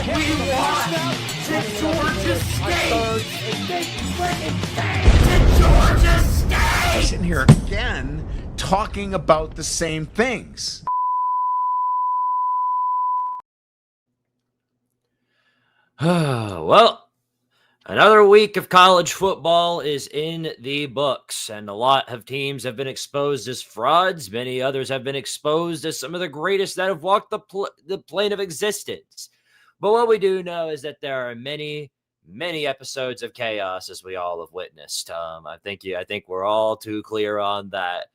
We lost to Georgia State. We're sitting here again talking about the same things. Well, another week of college football is in the books, and a lot of teams have been exposed as frauds. Many others have been exposed as some of the greatest that have walked the plane of existence. But what we do know is that there are many episodes of chaos, as we all have witnessed. I think we're all too clear on that.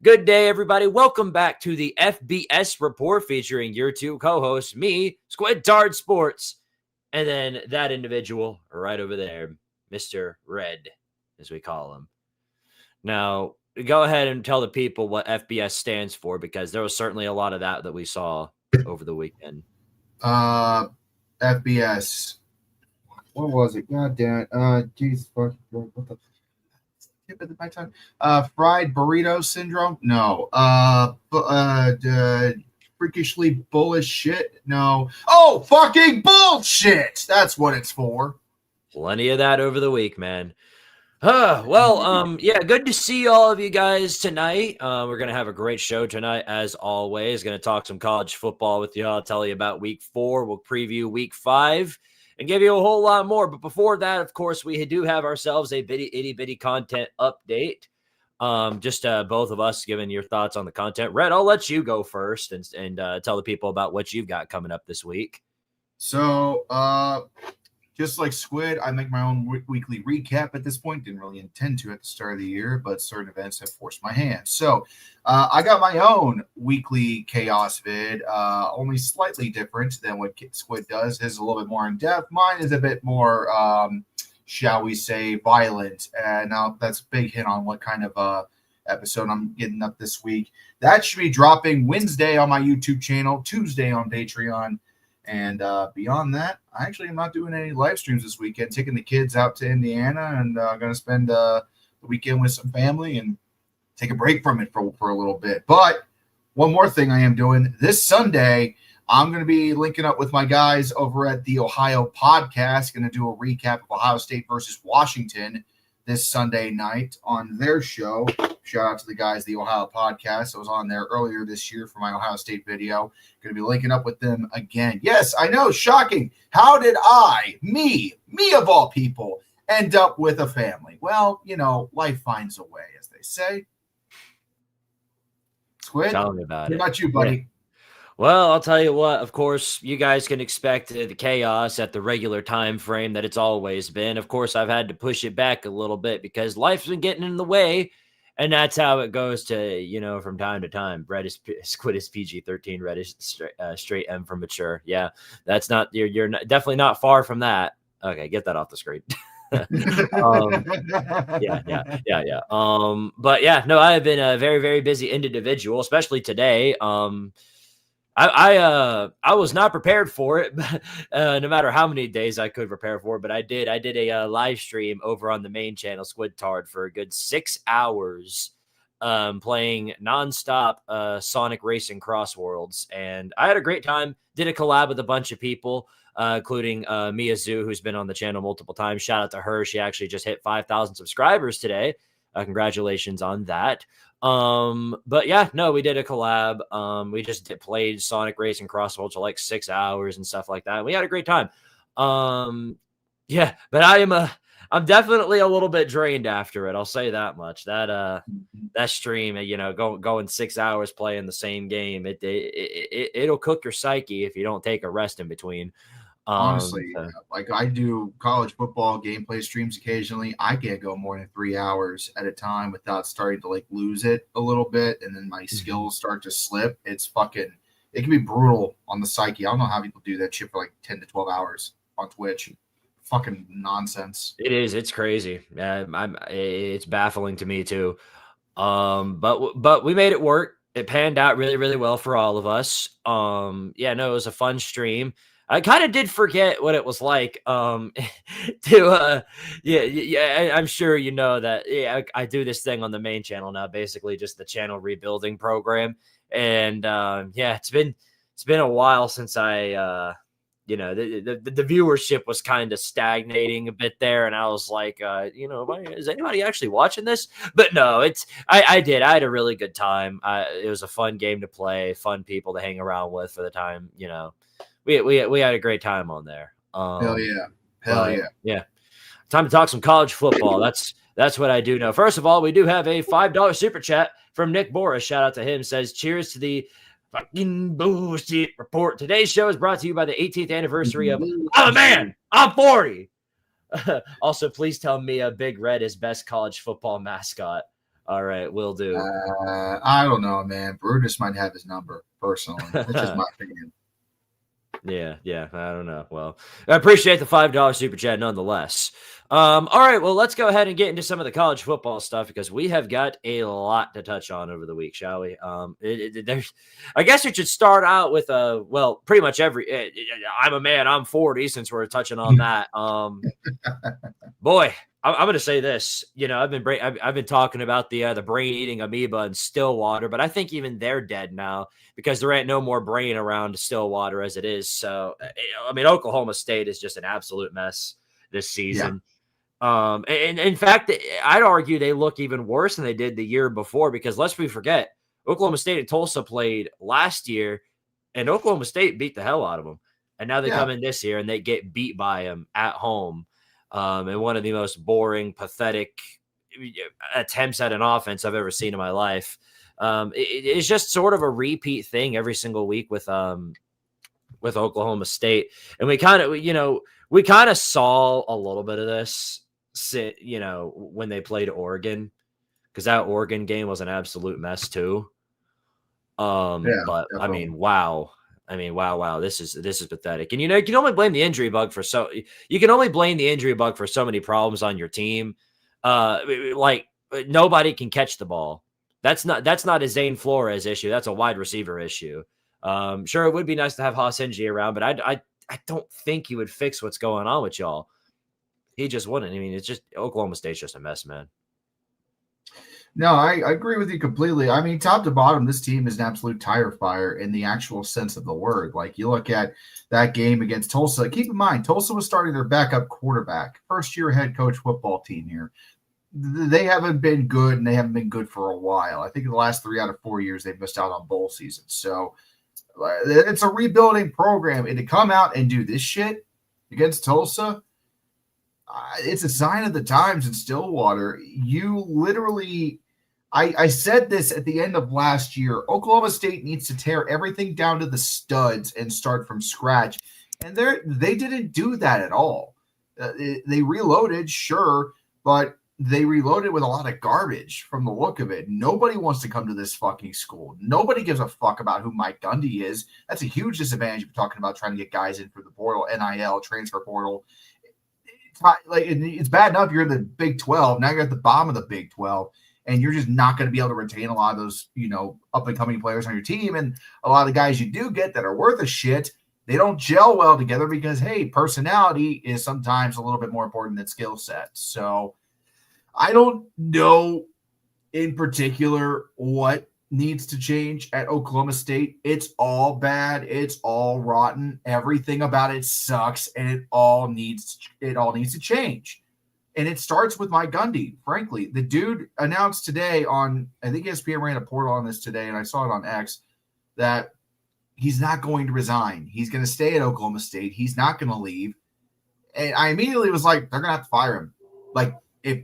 Good day, everybody. Welcome back to the FBS Report, featuring your two co-hosts, me, Squidtard Sports, and then that individual right over there, Mr. Red, as we call him. Now, go ahead and tell the people what FBS stands for, because there was certainly a lot of that we saw over the weekend. FBS. What was it? God damn it. Jeez, what the tip of my tongue? Fried burrito syndrome? No. Freakishly bullish shit? No. Oh, fucking bullshit! That's what it's for. Plenty of that over the week, man. Yeah, good to see all of you guys tonight. We're going to have a great show tonight, as always. Going to talk some college football with you. I'll tell you about week 4. We'll preview week 5 and give you a whole lot more. But before that, of course, we do have ourselves a itty-bitty content update. Just both of us giving your thoughts on the content. Red, I'll let you go first and tell the people about what you've got coming up this week. So, just like Squid, I make my own weekly recap at this point. Didn't really intend to at the start of the year, but certain events have forced my hand. So I got my own weekly chaos vid, only slightly different than what Squid does. His is a little bit more in-depth. Mine is a bit more, shall we say, violent. And now that's a big hint on what kind of episode I'm getting up this week. That should be dropping Wednesday on my YouTube channel, Tuesday on Patreon. And beyond that, I actually am not doing any live streams this weekend. Taking the kids out to Indiana, and going to spend the weekend with some family and take a break from it for a little bit. But one more thing I am doing this Sunday, I'm going to be linking up with my guys over at the Ohio Podcast. Going to do a recap of Ohio State versus Washington this Sunday night on their show. Shout out to the guys, the Ohio Podcast. I was on there earlier this year for my Ohio State video. Going to be linking up with them again. Yes, I know, shocking. How did me of all people, end up with a family? Well, life finds a way, as they say. Squid, Tell me about what it. about you, buddy? Yeah. Well, I'll tell you what, of course, you guys can expect the chaos at the regular time frame that it's always been. Of course, I've had to push it back a little bit because life's been getting in the way, and that's how it goes to, from time to time. Squid is PG-13, Red is straight M for mature. Yeah, that's not, you're definitely not far from that. Okay, get that off the screen. Yeah. But yeah, no, I have been a very, very busy individual, especially today. I was not prepared for it, no matter how many days I could prepare for it, but I did a live stream over on the main channel, Squidtard, for a good 6 hours, playing nonstop Sonic Racing Cross Worlds, and I had a great time. Did a collab with a bunch of people, including Mia Zhu, who's been on the channel multiple times. Shout out to her. She actually just hit 5,000 subscribers today. Congratulations on that. But yeah, no, we did a collab. We just played Sonic Racing Cross Worlds for like 6 hours and stuff like that. We had a great time. Yeah, but I'm definitely a little bit drained after it. I'll say that much. That stream, going 6 hours playing the same game, it'll cook your psyche if you don't take a rest in between. Honestly, like I do college football gameplay streams occasionally. I can't go more than 3 hours at a time without starting to lose it a little bit, and then my skills start to slip. It can be brutal on the psyche. I don't know how people do that shit for 10 to 12 hours on Twitch. Fucking nonsense. It is. It's crazy. It's baffling to me too. But we made it work. It panned out really, really well for all of us. It was a fun stream. I kind of did forget what it was like I'm sure you know that I do this thing on the main channel now, basically just the channel rebuilding program. And it's been a while since I the viewership was kind of stagnating a bit there. And I was like, is anybody actually watching this? But no, I did. I had a really good time. It was a fun game to play, fun people to hang around with for the time. We had a great time on there. Hell yeah. Yeah. Time to talk some college football. That's what I do know. First of all, we do have a $5 super chat from Nick Boris. Shout out to him. Says, cheers to the fucking bullshit report. Today's show is brought to you by the 18th anniversary of I'm a Man, I'm 40. Also, please tell me Big Red is best college football mascot. All right, will do. I don't know, man. Brutus might have his number, personally. That's just my opinion. Yeah, I don't know. Well, I appreciate the $5 super chat nonetheless. All right, well, let's go ahead and get into some of the college football stuff because we have got a lot to touch on over the week, shall we? I guess it should start out with pretty much every. I'm a man, I'm 40, since we're touching on that. Boy, I'm going to say this. I've been talking about the brain eating amoeba in Stillwater, but I think even they're dead now because there ain't no more brain around Stillwater as it is. So, Oklahoma State is just an absolute mess this season. Yeah. And in fact, I'd argue they look even worse than they did the year before because lest we forget, Oklahoma State and Tulsa played last year, and Oklahoma State beat the hell out of them. And now they come in this year and they get beat by them at home. And one of the most boring, pathetic attempts at an offense I've ever seen in my life. It's just sort of a repeat thing every single week with Oklahoma State. And we kind of saw a little bit of this, when they played Oregon, because that Oregon game was an absolute mess too. But definitely. Wow. This is pathetic. And you can only blame the injury bug for so many problems on your team. Like nobody can catch the ball. That's not a Zane Flores issue. That's a wide receiver issue. Sure, it would be nice to have Haas Engie around, but I don't think he would fix what's going on with y'all. He just wouldn't. It's just Oklahoma State's just a mess, man. No, I agree with you completely. Top to bottom, this team is an absolute tire fire in the actual sense of the word. Like, you look at that game against Tulsa. Keep in mind, Tulsa was starting their backup quarterback, first-year head coach football team here. They haven't been good, and they haven't been good for a while. I think in the last 3 out of 4 years, they've missed out on bowl seasons. So it's a rebuilding program. And to come out and do this shit against Tulsa, it's a sign of the times in Stillwater. You literally – I said this at the end of last year. Oklahoma State needs to tear everything down to the studs and start from scratch. And they didn't do that at all. They reloaded, sure, but they reloaded with a lot of garbage from the look of it. Nobody wants to come to this fucking school. Nobody gives a fuck about who Mike Gundy is. That's a huge disadvantage if you're talking about trying to get guys in for the portal, NIL, transfer portal. It's bad enough you're in the Big 12. Now you're at the bottom of the Big 12, and you're just not going to be able to retain a lot of those, up-and-coming players on your team. And a lot of the guys you do get that are worth a shit, they don't gel well together because, hey, personality is sometimes a little bit more important than skill set. So I don't know in particular what needs to change at Oklahoma State. It's all bad. It's all rotten. Everything about it sucks, and it all needs to change. And it starts with Mike Gundy, frankly. The dude announced today on, I think ESPN ran a portal on this today, and I saw it on X, that he's not going to resign. He's going to stay at Oklahoma State. He's not going to leave. And I immediately was like, they're going to have to fire him. Like,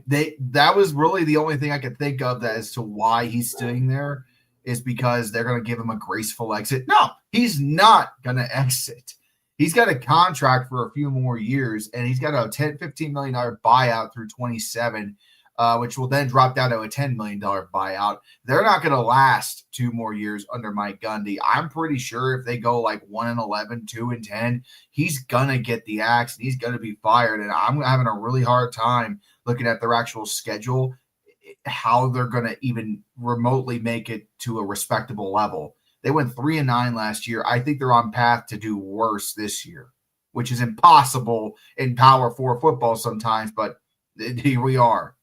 that was really the only thing I could think of that as to why he's staying there, is because they're going to give him a graceful exit. No, he's not going to exit. He's got a contract for a few more years, and he's got a $15 million buyout through 27, which will then drop down to a $10 million buyout. They're not going to last 2 more years under Mike Gundy. I'm pretty sure if they go like 1-11, 2-10, he's going to get the axe, and he's going to be fired. And I'm having a really hard time looking at their actual schedule, how they're going to even remotely make it to a respectable level. They went 3-9 last year. I think they're on path to do worse this year, which is impossible in Power 4 football sometimes, but here we are.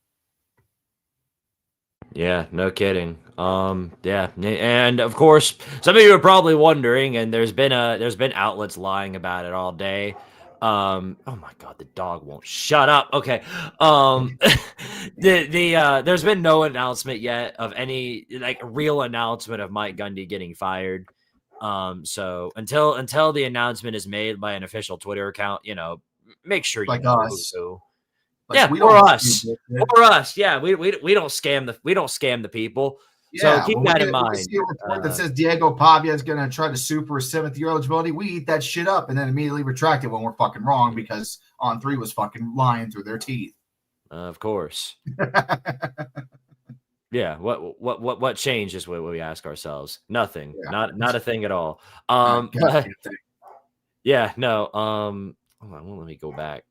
Yeah, no kidding. Yeah, and of course, some of you are probably wondering, and there's been outlets lying about it all day. Oh my God, the dog won't shut up. Okay, there's been no announcement yet of any like real announcement of Mike Gundy getting fired. So until the announcement is made by an official Twitter account, make sure you Like know us. who. Like, Yeah, we or don't us. Or us. Yeah, we don't scam the people. So Yeah, keep when that in we mind. see a report that says Diego Pavia is going to try to sue for his 7th-year eligibility, we eat that shit up and then immediately retract it when we're fucking wrong because On 3 was fucking lying through their teeth. Of course. Yeah. What changed is what we ask ourselves. Nothing. Yeah. Not a thing at all. Goddamn thing. Yeah. No. Hold on. Let me go back.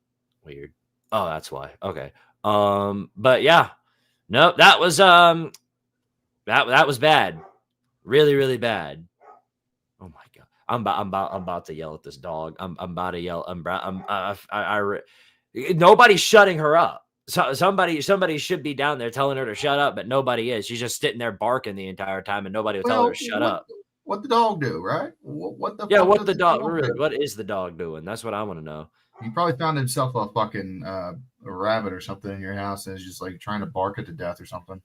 Weird. Oh, that's why. Okay. But yeah. No, that was that was bad. Really, really bad. Oh my God. I'm about to yell at this dog. I'm about to yell. Nobody's shutting her up. So somebody should be down there telling her to shut up, but nobody is. She's just sitting there barking the entire time, and nobody will tell her to shut up. What the dog do, right? What the Yeah, fuck what does the dog? do? Really, what is the dog doing? That's what I want to know. He probably found himself a fucking a rabbit or something in your house and is just like trying to bark it to death or something.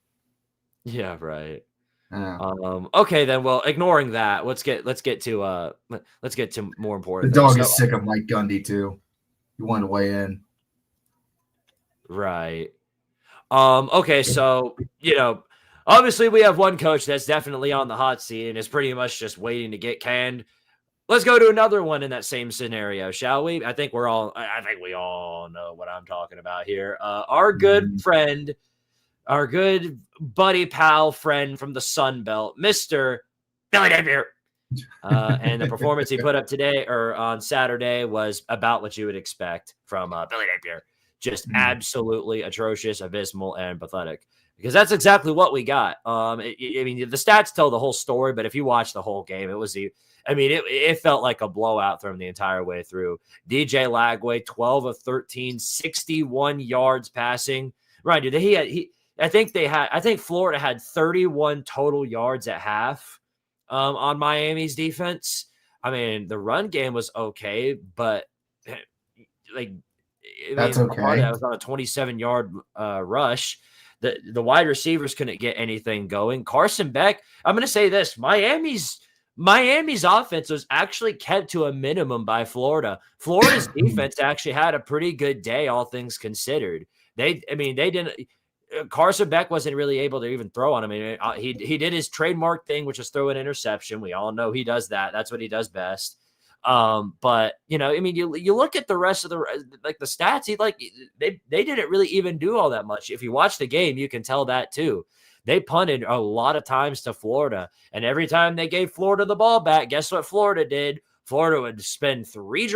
Yeah, right. Yeah. Okay, then. Well, ignoring that, let's get to more important. The dog things. is sick of Mike Gundy too. He wanted to weigh in. Right. Okay, so obviously we have one coach that's definitely on the hot seat and is pretty much just waiting to get canned. Let's go to another one in that same scenario, shall we? I think we all know what I'm talking about here. Our good friend, our good buddy pal friend from the Sun Belt, Mr. Billy Napier. And the performance he put up today or on Saturday was about what you would expect from Billy Napier. Just absolutely atrocious, abysmal, and pathetic. Because that's exactly what we got. I mean, the stats tell the whole story, but if you watch the whole game, it felt like a blowout from the entire way through. DJ Lagway, 12 of 13, 61 yards passing. Right, dude. I think Florida had 31 total yards at half on Miami's defense. I mean, the run game was okay, but That's okay. That was on a 27-yard rush. The wide receivers couldn't get anything going. Carson Beck, I'm going to say this: Miami's offense was actually kept to a minimum by Florida. Florida's defense actually had a pretty good day, all things considered. They didn't. Carson Beck wasn't really able to even throw on him. He did his trademark thing, which is throw an interception. We all know he does that. That's what he does best. But you look at the rest of the stats. They didn't really even do all that much. If you watch the game, you can tell that too. They punted a lot of times to Florida, and every time they gave Florida the ball back, guess what Florida did? Florida would spend three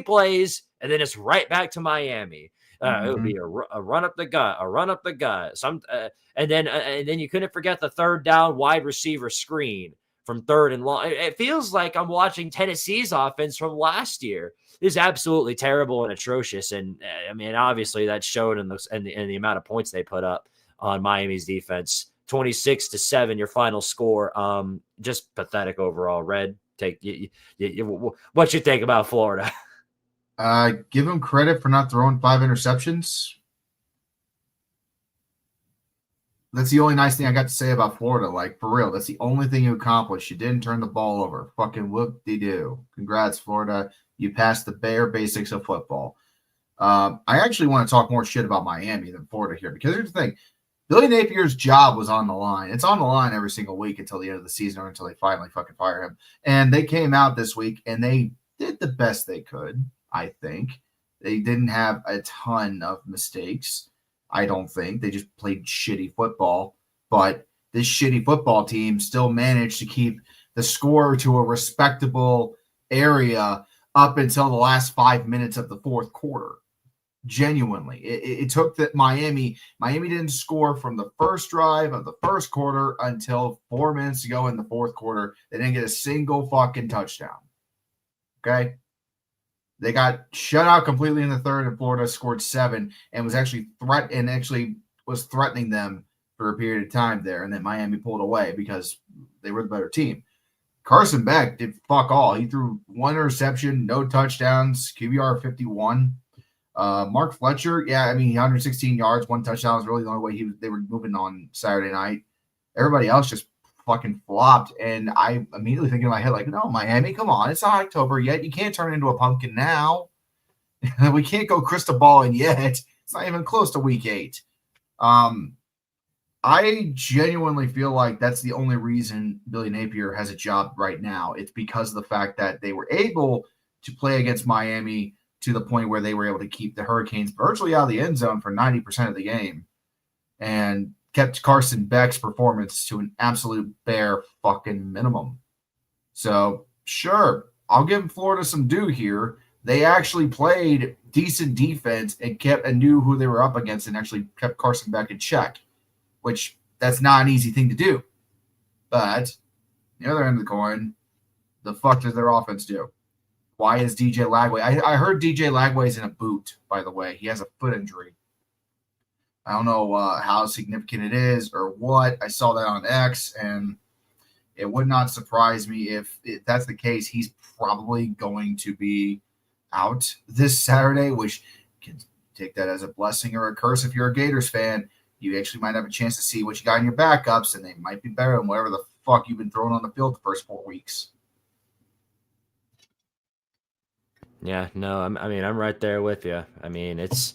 plays, and then it's right back to Miami. It would be a run up the gut, and then you couldn't forget the third down wide receiver screen from third and long. It feels like I'm watching Tennessee's offense from last year. It's absolutely terrible and atrocious, and obviously that showed in the amount of points they put up on Miami's defense. 26-7, your final score. Just pathetic overall. Red, what you think about Florida? Give him credit for not throwing 5 interceptions. That's the only nice thing I got to say about Florida. Like, for real, that's the only thing you accomplished. You didn't turn the ball over. Fucking whoop-de-doo. Congrats, Florida. You passed the bare basics of football. I actually want to talk more shit about Miami than Florida here, because here's the thing. Billy Napier's job was on the line. It's on the line every single week until the end of the season or until they finally fucking fire him. And they came out this week, and they did the best they could. I think they didn't have a ton of mistakes. I don't think they just played shitty football, but this shitty football team still managed to keep the score to a respectable area up until the last 5 minutes of the fourth quarter. Genuinely, it took that Miami didn't score from the first drive of the first quarter until 4 minutes to go in the fourth quarter. They didn't get a single fucking touchdown. Okay. They got shut out completely in the third, and Florida scored 7 and was actually threatening them for a period of time there, and then Miami pulled away because they were the better team. Carson Beck did fuck all. He threw 1 interception, no touchdowns, QBR 51. Mark Fletcher, 116 yards, 1 touchdown was really the only way they were moving on Saturday night. Everybody else just fucking flopped, and I immediately think in my head, like, no, Miami, come on, it's not October yet. You can't turn into a pumpkin now. We can't go crystal balling yet. It's not even close to week 8. I genuinely feel like that's the only reason Billy Napier has a job right now. It's because of the fact that they were able to play against Miami to the point where they were able to keep the Hurricanes virtually out of the end zone for 90% of the game and kept Carson Beck's performance to an absolute bare fucking minimum. So, sure, I'll give Florida some due here. They actually played decent defense and knew who they were up against and actually kept Carson Beck in check, which that's not an easy thing to do. But the other end of the coin, the fuck does their offense do? Why is DJ Lagway? I heard DJ Lagway's in a boot, by the way. He has a foot injury. I don't know how significant it is or what. I saw that on X, and it would not surprise me if that's the case. He's probably going to be out this Saturday, which can take that as a blessing or a curse if you're a Gators fan. You actually might have a chance to see what you got in your backups, and they might be better than whatever the fuck you've been throwing on the field the first 4 weeks. Yeah, no, I'm right there with you. I mean, it's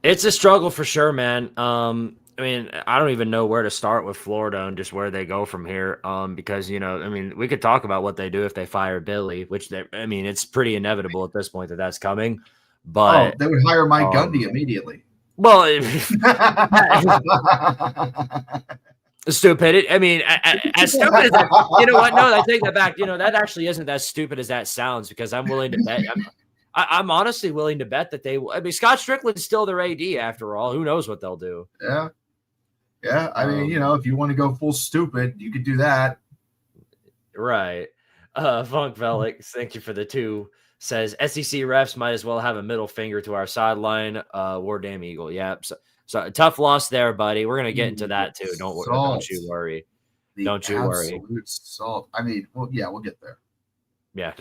a struggle for sure, man. I don't even know where to start with Florida and just where they go from here. Because, we could talk about what they do if they fire Billy, which it's pretty inevitable at this point that that's coming. But they would hire Mike Gundy immediately. Well, stupid. As stupid as that, you know what? No, I take that back. That actually isn't as stupid as that sounds, because I'm willing to bet. I'm honestly willing to bet that Scott Strickland's still their AD after all. Who knows what they'll do? Yeah. Yeah. If you want to go full stupid, you could do that. Right. Funk Velic, thank you for the 2. Says SEC refs might as well have a middle finger to our sideline. War damn Eagle. Yeah. So tough loss there, buddy. We're gonna get into that too. Don't you worry. Don't you worry. Salt. We'll get there. Yeah.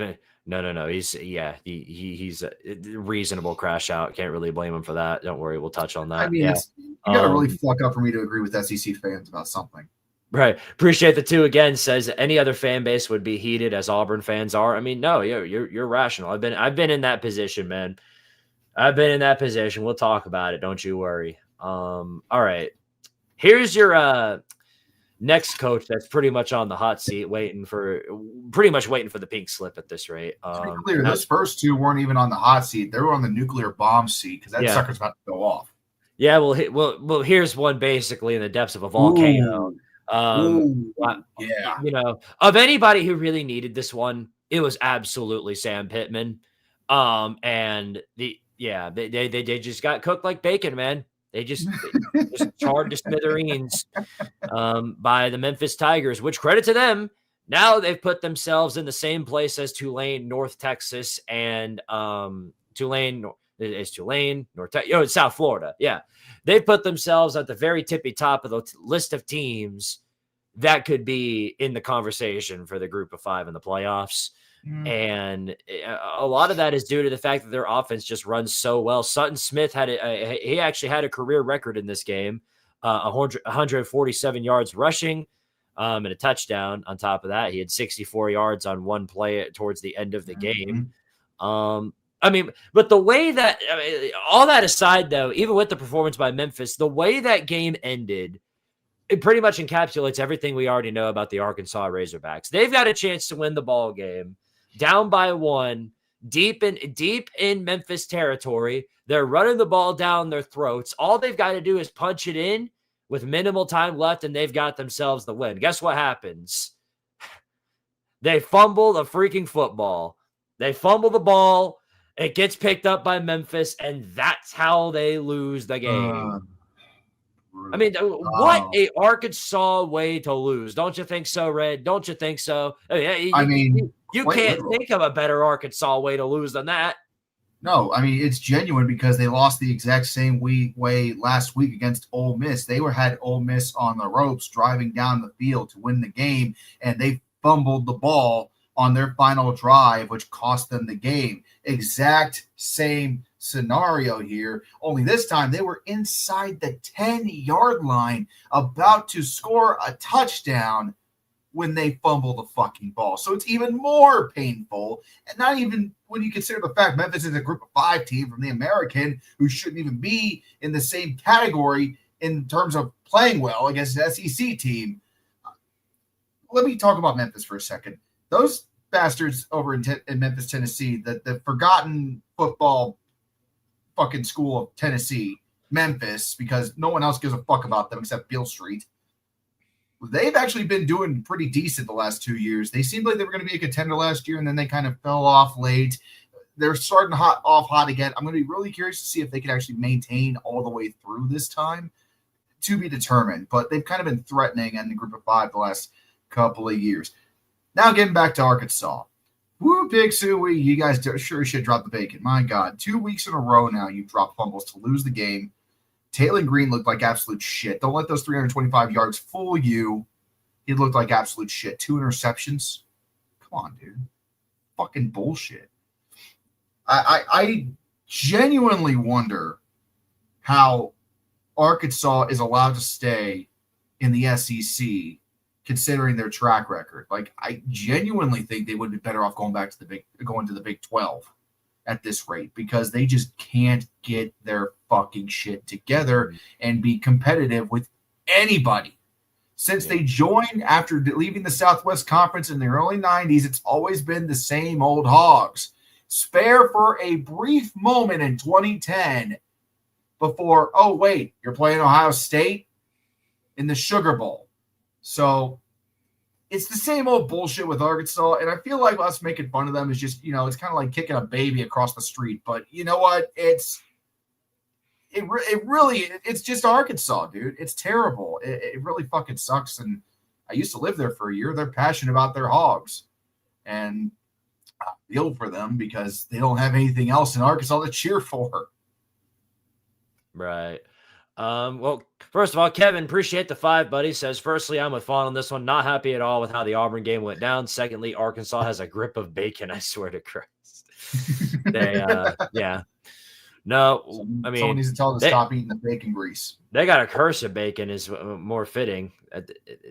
No. He's a reasonable crash out. Can't really blame him for that. Don't worry. We'll touch on that. You gotta really fuck up for me to agree with SEC fans about something. Right. Appreciate the 2 again. Says any other fan base would be heated as Auburn fans are. No, you're rational. I've been in that position, man. I've been in that position. We'll talk about it. Don't you worry. All right. Here's your next coach that's pretty much on the hot seat, waiting for the pink slip at this rate. To be clear, those first 2 weren't even on the hot seat. They were on the nuclear bomb seat because that sucker's about to go off. Yeah, well, here's one basically in the depths of a volcano. Of anybody who really needed this one, it was absolutely Sam Pittman. And they just got cooked like bacon, man. They just charred to smithereens by the Memphis Tigers, which, credit to them. Now they've put themselves in the same place as Tulane, North Texas, and Tulane, North Texas. It's South Florida. Yeah. They put themselves at the very tippy top of the list of teams that could be in the conversation for the group of 5 in the playoffs. And a lot of that is due to the fact that their offense just runs so well. Sutton Smith he actually had a career record in this game, 147 yards rushing and a touchdown. On top of that, he had 64 yards on one play towards the end of the game. But the way that, all that aside, though, even with the performance by Memphis, the way that game ended, it pretty much encapsulates everything we already know about the Arkansas Razorbacks. They've got a chance to win the ball game, down by 1, deep in Memphis territory. They're running the ball down their throats. All they've got to do is punch it in with minimal time left, and they've got themselves the win. Guess what happens? They fumble the freaking football. They fumble the ball. It gets picked up by Memphis, and that's how they lose the game. What a Arkansas way to lose. Don't you think so, Red? Don't you think so? You can't think of a better Arkansas way to lose than that. No, I mean, it's genuine because they lost the exact same way last week against Ole Miss. They had Ole Miss on the ropes driving down the field to win the game, and they fumbled the ball on their final drive, which cost them the game. Exact same scenario here, only this time they were inside the 10-yard line about to score a touchdown when they fumble the fucking ball. So it's even more painful, and not even when you consider the fact Memphis is a group of 5 team from the American who shouldn't even be in the same category in terms of playing well against an SEC team. Let me talk about Memphis for a second. Those bastards over in Memphis, Tennessee, the forgotten football fucking school of Tennessee, Memphis, because no one else gives a fuck about them except Beale Street. They've actually been doing pretty decent the last 2 years. They seemed like they were going to be a contender last year, and then they kind of fell off late. They're starting off hot again. I'm going to be really curious to see if they can actually maintain all the way through this time, to be determined. But they've kind of been threatening in the group of 5 the last couple of years. Now getting back to Arkansas. Woo, Pig Suey, you guys sure should drop the bacon. My God, 2 weeks in a row now you've dropped fumbles to lose the game. Taylor Green looked like absolute shit. Don't let those 325 yards fool you. He looked like absolute shit. 2 interceptions. Come on, dude. Fucking bullshit. I genuinely wonder how Arkansas is allowed to stay in the SEC considering their track record. Like, I genuinely think they would be better off going to the Big 12 at this rate, because they just can't get their fucking shit together and be competitive with anybody. Since they joined after leaving the Southwest Conference in the early 90s, it's always been the same old hogs. Spare for a brief moment in 2010 before, oh, wait, you're playing Ohio State in the Sugar Bowl. So it's the same old bullshit with Arkansas, and I feel like us making fun of them is just, it's kind of like kicking a baby across the street. But you know what? It's just Arkansas, dude. It's terrible. It really fucking sucks. And I used to live there for a year. They're passionate about their hogs, and I feel for them because they don't have anything else in Arkansas to cheer for. Right. Well, first of all, Kevin, appreciate the 5, buddy. Says, firstly, I'm with Fawn on this one. Not happy at all with how the Auburn game went down. Secondly, Arkansas has a grip of bacon. I swear to Christ. Yeah. No, I mean, someone needs to tell them to stop eating the bacon grease. They got a curse of bacon is more fitting.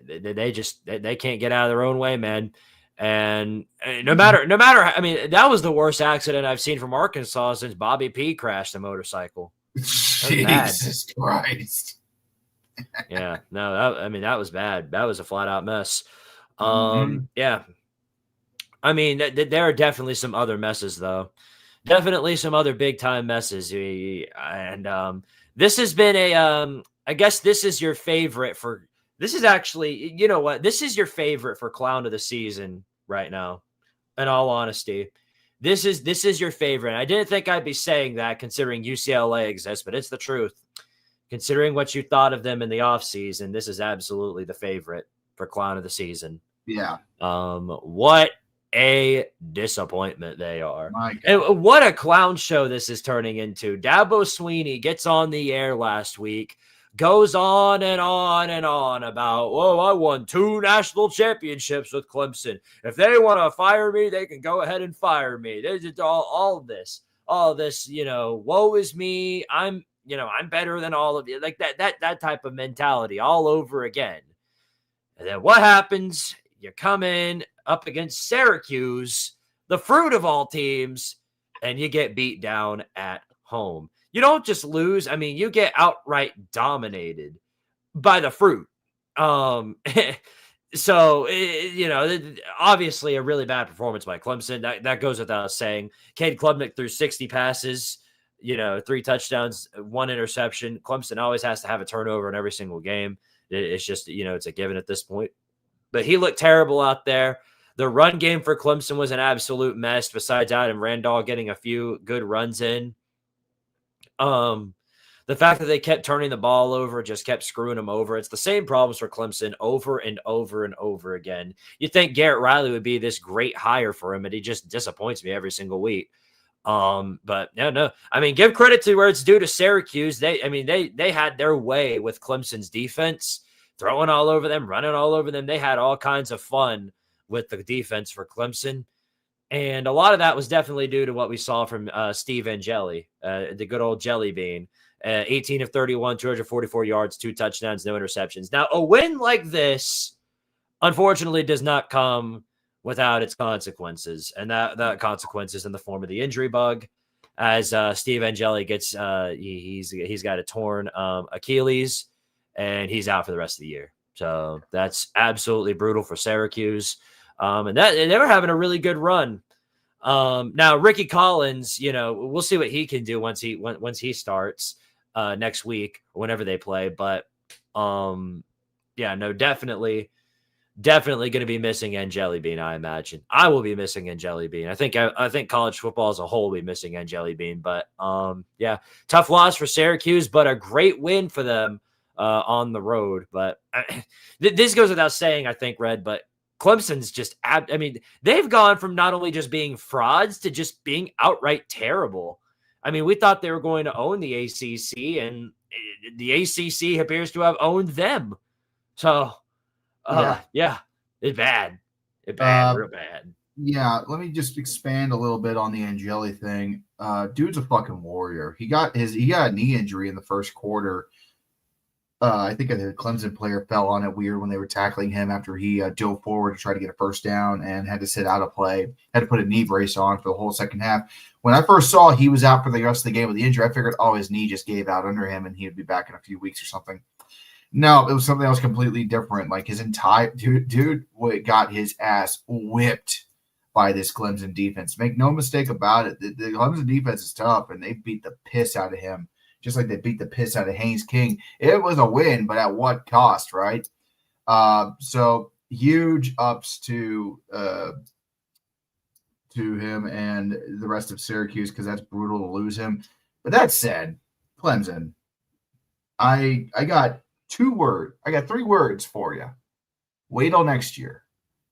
They can't get out of their own way, man. And no matter, I mean, that was the worst accident I've seen from Arkansas since Bobby P crashed a motorcycle. Jesus Christ. Yeah, no, that was bad. That was a flat out mess. Yeah. I mean, there are definitely some other messes, though. Definitely some other big time messes. And this has been I guess this is your favorite this is actually, you know what? This is your favorite for clown of the season right now, in all honesty. This is your favorite. I didn't think I'd be saying that considering UCLA exists, but it's the truth. Considering what you thought of them in the offseason, this is absolutely the favorite for clown of the season. Yeah. What a disappointment they are. And what a clown show this is turning into. Dabo Swinney gets on the air last week, goes on and on and on about, I won 2 national championships with Clemson. If they want to fire me, they can go ahead and fire me. There's all this, woe is me. I'm better than all of you. Like that type of mentality all over again. And then what happens? You come in up against Syracuse, the fruit of all teams, and you get beat down at home. You don't just lose. I mean, you get outright dominated by the fruit. So, obviously a really bad performance by Clemson. That goes without saying. Cade Klubnik threw 60 passes, 3 touchdowns, 1 interception. Clemson always has to have a turnover in every single game. It's just, it's a given at this point. But he looked terrible out there. The run game for Clemson was an absolute mess, besides Adam Randall getting a few good runs in. The fact that they kept turning the ball over just kept screwing them over. It's the same problems for Clemson over and over and over again. You think Garrett Riley would be this great hire for him, and he just disappoints me every single week. But no. I mean, give credit to where it's due to Syracuse. They had their way with Clemson's defense, throwing all over them, running all over them. They had all kinds of fun with the defense for Clemson. And a lot of that was definitely due to what we saw from Steve Angeli, the good old jelly bean. 18 of 31, 244 yards, 2 touchdowns, no interceptions. Now, a win like this, unfortunately, does not come without its consequences. And that consequence is in the form of the injury bug. As Steve Angeli gets, he's got a torn Achilles, and he's out for the rest of the year. So that's absolutely brutal for Syracuse. And they were having a really good run. Now Ricky Collins, we'll see what he can do once he starts next week or whenever they play. But definitely going to be missing Angeli Bean. I imagine I will be missing Angeli Bean. I think college football as a whole will be missing Angeli Bean. But tough loss for Syracuse, but a great win for them on the road. But this goes without saying, I think, Red, but Clemson's just, they've gone from not only just being frauds to just being outright terrible. I mean, we thought they were going to own the ACC, and the ACC appears to have owned them. So, it's bad. It's bad, real bad. Yeah, let me just expand a little bit on the Angeli thing. Dude's a fucking warrior. He got a knee injury in the first quarter. I think a Clemson player fell on it weird when they were tackling him after he dove forward to try to get a first down and had to sit out of play. Had to put a knee brace on for the whole second half. When I first saw he was out for the rest of the game with the injury, I figured, his knee just gave out under him and he'd be back in a few weeks or something. No, it was something else completely different. Like his entire dude got his ass whipped by this Clemson defense. Make no mistake about it. The Clemson defense is tough, and they beat the piss out of him. Just like they beat the piss out of Haynes King. It was a win, but at what cost, right? So huge ups to him and the rest of Syracuse, because that's brutal to lose him. But that said, Clemson, I got 3 words for you. Wait till next year,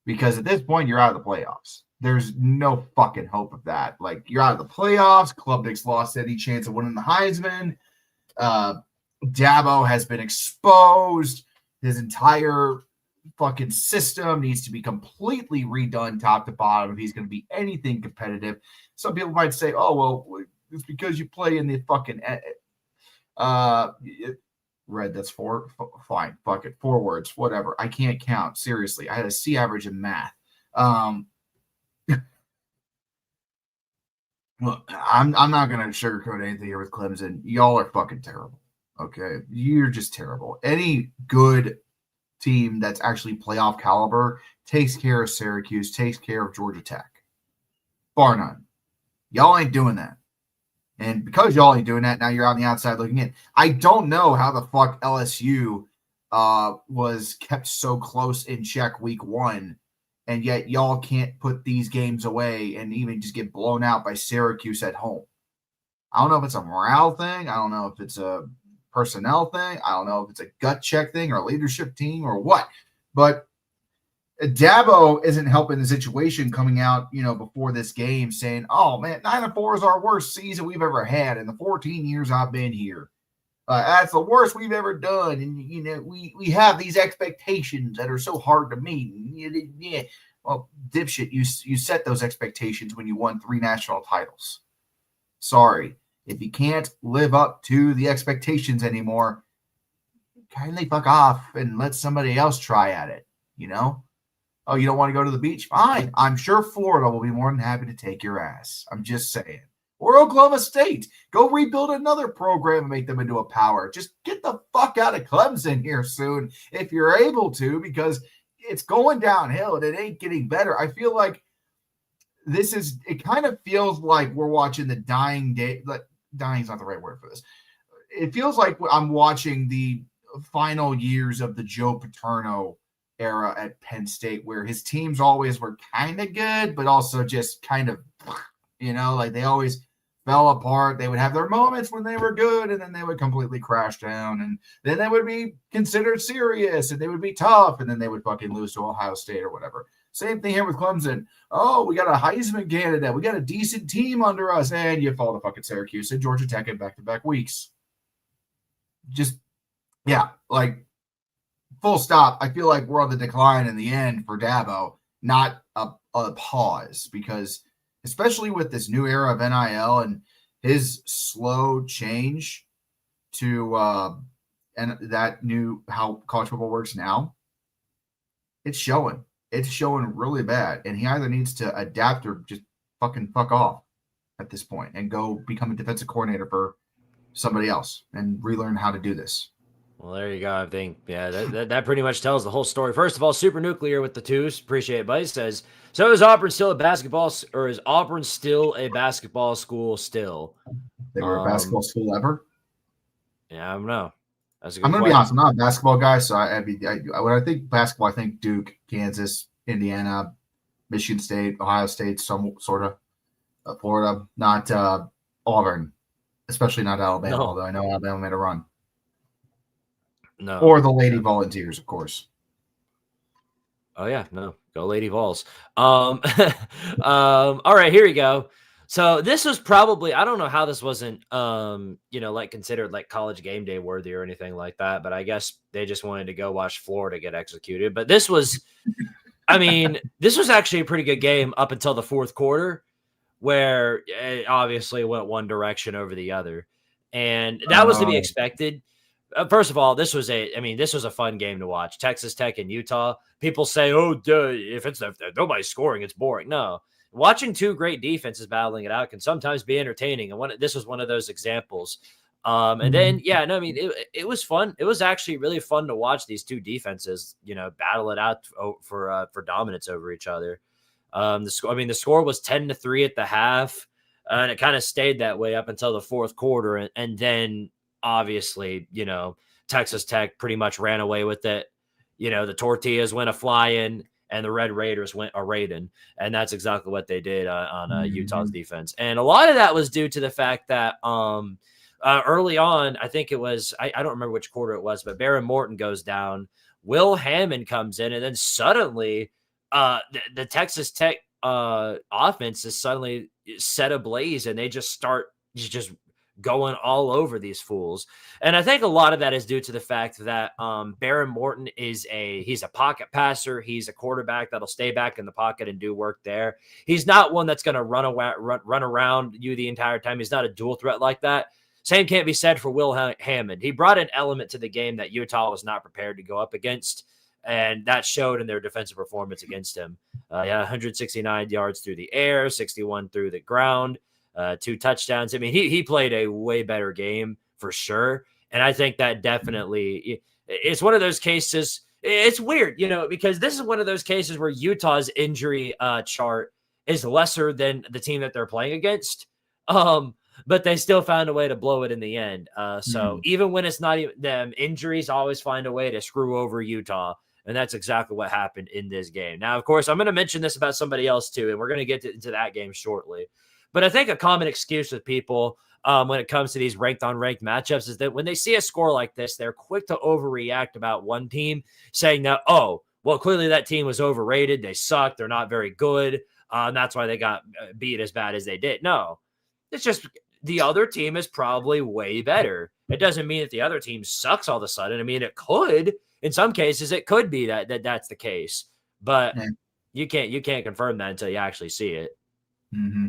because at this point you're out of the playoffs. There's no fucking hope of that. Like, you're out of the playoffs. Klubnik's lost any chance of winning the Heisman. Dabo has been exposed. His entire fucking system needs to be completely redone top to bottom if he's going to be anything competitive. Some people might say, it's because you play in the fucking Red, that's 4. Fine. Fuck it. 4 words. Whatever. I can't count. Seriously. I had a C average in math. Look, I'm not going to sugarcoat anything here with Clemson. Y'all are fucking terrible. Okay? You're just terrible. Any good team that's actually playoff caliber takes care of Syracuse, takes care of Georgia Tech. Bar none. Y'all ain't doing that. And because y'all ain't doing that, now you're on the outside looking in. I don't know how the fuck LSU was kept so close in check week 1, and yet y'all can't put these games away and even just get blown out by Syracuse at home. I don't know if it's a morale thing. I don't know if it's a personnel thing. I don't know if it's a gut check thing or a leadership team or what. But Dabo isn't helping the situation coming out, before this game saying, oh, man, 9-4 is our worst season we've ever had in the 14 years I've been here. That's the worst we've ever done. And, we have these expectations that are so hard to meet. Yeah. Well, dipshit, you set those expectations when you won 3 national titles. Sorry. If you can't live up to the expectations anymore, kindly fuck off and let somebody else try at it, Oh, you don't want to go to the beach? Fine. I'm sure Florida will be more than happy to take your ass. I'm just saying. Or Oklahoma State. Go rebuild another program and make them into a power. Just get the fuck out of Clemson here soon if you're able to, because it's going downhill and it ain't getting better. I feel like it kind of feels like we're watching the dying day. Dying is not the right word for this. It feels like I'm watching the final years of the Joe Paterno era at Penn State, where his teams always were kind of good, but also just kind of, like they always fell apart. They would have their moments when they were good, and then they would completely crash down, and then they would be considered serious, and they would be tough, and then they would fucking lose to Ohio State or whatever. Same thing here with Clemson. Oh, we got a Heisman candidate. We got a decent team under us. And you fall to fucking Syracuse and Georgia Tech in back-to-back weeks. Just, yeah, like, full stop. I feel like we're on the decline in the end for Dabo, not a pause, because especially with this new era of NIL and his slow change to and that new how college football works now, it's showing. It's showing really bad. And he either needs to adapt or just fucking fuck off at this point and go become a defensive coordinator for somebody else and relearn how to do this. Well, there you go. I think, yeah, that pretty much tells the whole story. First of all, Super Nuclear with the twos. Appreciate it, buddy. Says, so is Auburn still a basketball, or is Auburn still a basketball school still? They were a basketball school ever? Yeah, I don't know. That's a good I'm going to question. be honest. I'm not a basketball guy, so when I think basketball, I think Duke, Kansas, Indiana, Michigan State, Ohio State, some sort of Florida, not Auburn, especially not Alabama, although I know Alabama made a run. No. Or the Lady Volunteers, of course. Oh, yeah. No. Go Lady Vols. All right, here we go. So this was probably, I don't know how this wasn't, like considered like college game day worthy or anything like that, but I guess they just wanted to go watch Florida get executed. But this was, this was actually a pretty good game up until the fourth quarter, where it obviously went one direction over the other. And that was to be expected. First of all, this was a fun game to watch. Texas Tech and Utah. People say, "Oh, if nobody's scoring, it's boring." No, watching two great defenses battling it out can sometimes be entertaining, and this was one of those examples. And then, it was fun. It was actually really fun to watch these two defenses, battle it out for dominance over each other. The score was 10-3 at the half, and it kind of stayed that way up until the fourth quarter, and then. Obviously, Texas Tech pretty much ran away with it. The Tortillas went a-flying and the Red Raiders went a-raiding. And that's exactly what they did on Utah's defense. And a lot of that was due to the fact that early on, I think it was, I don't remember which quarter it was, but Baron Morton goes down. Will Hammond comes in, and then suddenly the Texas Tech offense is suddenly set ablaze, and they just start just going all over these fools. And I think a lot of that is due to the fact that Baron Morton he's a pocket passer. He's a quarterback that'll stay back in the pocket and do work there. He's not one that's going to run around you the entire time. He's not a dual threat like that. Same can't be said for Will Hammond. He brought an element to the game that Utah was not prepared to go up against, and that showed in their defensive performance against him. 169 yards through the air, 61 through the ground. 2 touchdowns. He played a way better game for sure. And I think that definitely it's one of those cases. It's weird, because this is one of those cases where Utah's injury chart is lesser than the team that they're playing against. But they still found a way to blow it in the end. So even when it's not even them, injuries always find a way to screw over Utah. And that's exactly what happened in this game. Now, of course, I'm going to mention this about somebody else too, and we're going to get into that game shortly. But I think a common excuse with people when it comes to these ranked-on-ranked matchups is that when they see a score like this, they're quick to overreact about one team, saying that, oh, well, clearly that team was overrated. They suck. They're not very good. And that's why they got beat as bad as they did. No, it's just the other team is probably way better. It doesn't mean that the other team sucks all of a sudden. It could. In some cases, it could be that's the case. But you can't confirm that until you actually see it. Mm-hmm.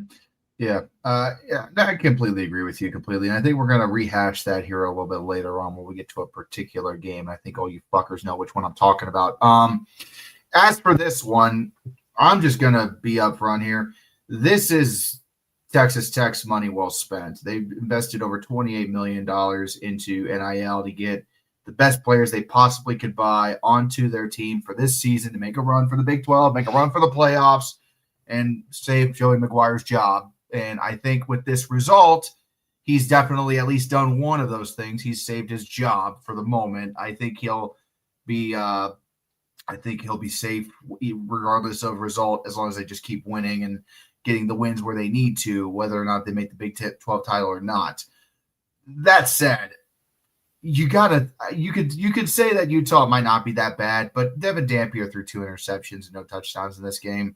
Yeah, I completely agree with you completely. And I think we're going to rehash that here a little bit later on when we get to a particular game. I think all you fuckers know which one I'm talking about. As for this one, I'm just going to be upfront here. This is Texas Tech's money well spent. They've invested over $28 million into NIL to get the best players they possibly could buy onto their team for this season to make a run for the Big 12, make a run for the playoffs, and save Joey McGuire's job. And I think with this result, he's definitely at least done one of those things. He's saved his job for the moment. I think he'll be safe regardless of result, as long as they just keep winning and getting the wins where they need to, whether or not they make the Big 12 title or not. That said, you could say that Utah might not be that bad, but Devin Dampier threw 2 interceptions and no touchdowns in this game.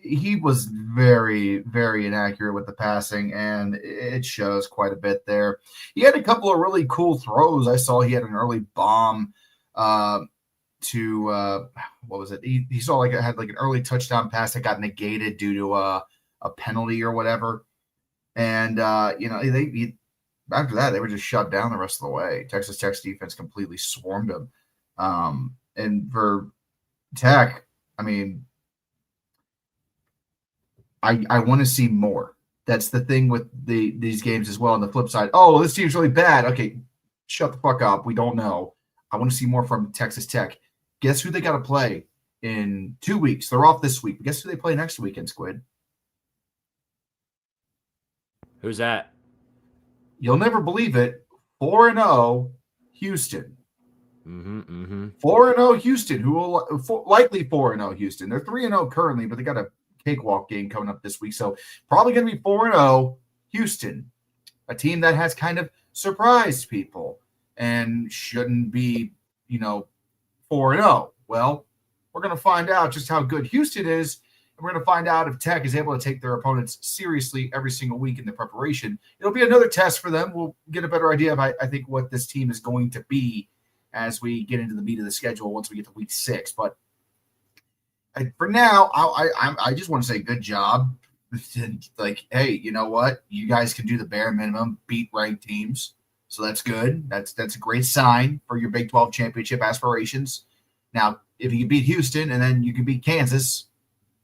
He was very, very inaccurate with the passing, and it shows quite a bit there. He had a couple of really cool throws. I saw he had an early bomb to what was it? He saw had an early touchdown pass that got negated due to a penalty or whatever. And after that, they were just shut down the rest of the way. Texas Tech's defense completely swarmed them. And for Tech, I mean, I want to see more. That's the thing with these games as well. On the flip side, oh, this team's really bad. Okay, shut the fuck up. We don't know. I want to see more from Texas Tech. Guess who they got to play in 2 weeks? They're off this week. Guess who they play next weekend, Squid? Who's that? You'll never believe it. 4-0 Houston. 4-0 Houston, who will likely 4-0 Houston. They're 3-0 currently, but they got a cakewalk game coming up this week. So probably going to be 4-0 Houston, a team that has kind of surprised people and shouldn't be, 4-0. Well, we're going to find out just how good Houston is. And we're going to find out if Tech is able to take their opponents seriously every single week in the preparation. It'll be another test for them. We'll get a better idea of, I think, what this team is going to be as we get into the meat of the schedule once we get to week 6. But for now, I just want to say good job. Hey, you know what? You guys can do the bare minimum, beat ranked teams. So that's good. That's a great sign for your Big 12 championship aspirations. Now, if you can beat Houston and then you can beat Kansas,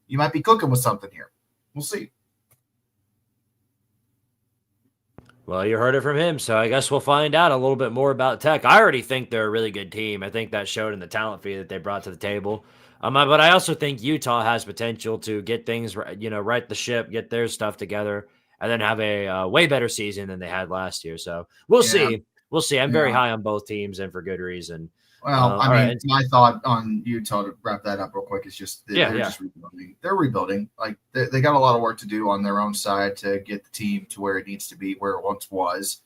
you might be cooking with something here. We'll see. Well, you heard it from him, so I guess we'll find out a little bit more about Tech. I already think they're a really good team. I think that showed in the talent fee that they brought to the table. But I also think Utah has potential to get things, right the ship, get their stuff together, and then have a way better season than they had last year. So we'll see. We'll see. I'm very high on both teams, and for good reason. Well, my thought on Utah, to wrap that up real quick, is just they're just rebuilding. They're rebuilding. Like they got a lot of work to do on their own side to get the team to where it needs to be, where it once was.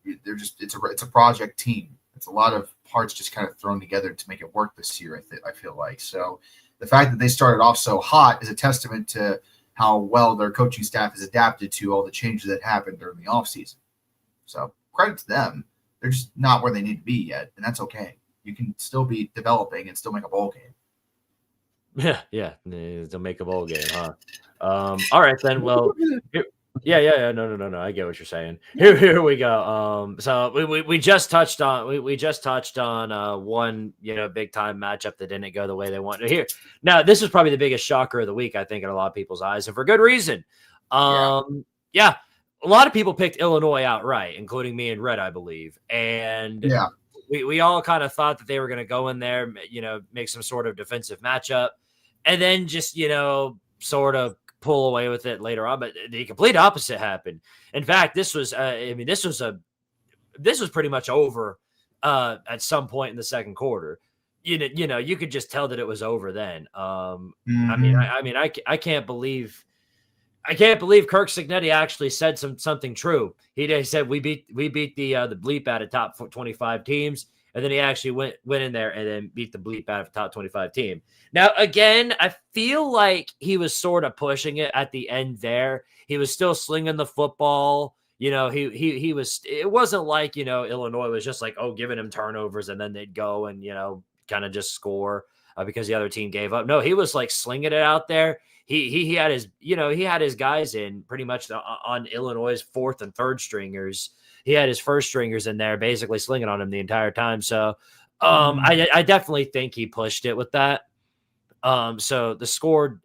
It's a project team. It's a lot of parts just kind of thrown together to make it work this year. I feel like so. The fact that they started off so hot is a testament to how well their coaching staff has adapted to all the changes that happened during the offseason. So credit to them. They're just not where they need to be yet, and that's okay. You can still be developing and still make a bowl game. Yeah, to make a bowl game, huh? All right then. Well, yeah. No. I get what you're saying. Here we go. So we just touched on one big time matchup that didn't go the way they wanted to hear. Now this is probably the biggest shocker of the week, I think, in a lot of people's eyes, and for good reason. Yeah. A lot of people picked Illinois outright, including me and Red, I believe. And we all kind of thought that they were going to go in there, make some sort of defensive matchup, and then just, sort of pull away with it later on. But the complete opposite happened. In fact, this was pretty much over at some point in the second quarter. You could just tell that it was over then. I can't believe Kirk Cignetti actually said something true. He said we beat the bleep out of top 25 teams, and then he actually went in there and then beat the bleep out of a top 25 team. Now, again, I feel like he was sort of pushing it at the end there. He was still slinging the football. He was. It wasn't like Illinois was just like giving him turnovers and then they'd go and kind of just score because the other team gave up. No, he was like slinging it out there. He had his guys in pretty much on Illinois' fourth and third stringers. He had his first stringers in there, basically slinging on him the entire time. So, I definitely think he pushed it with that. So the score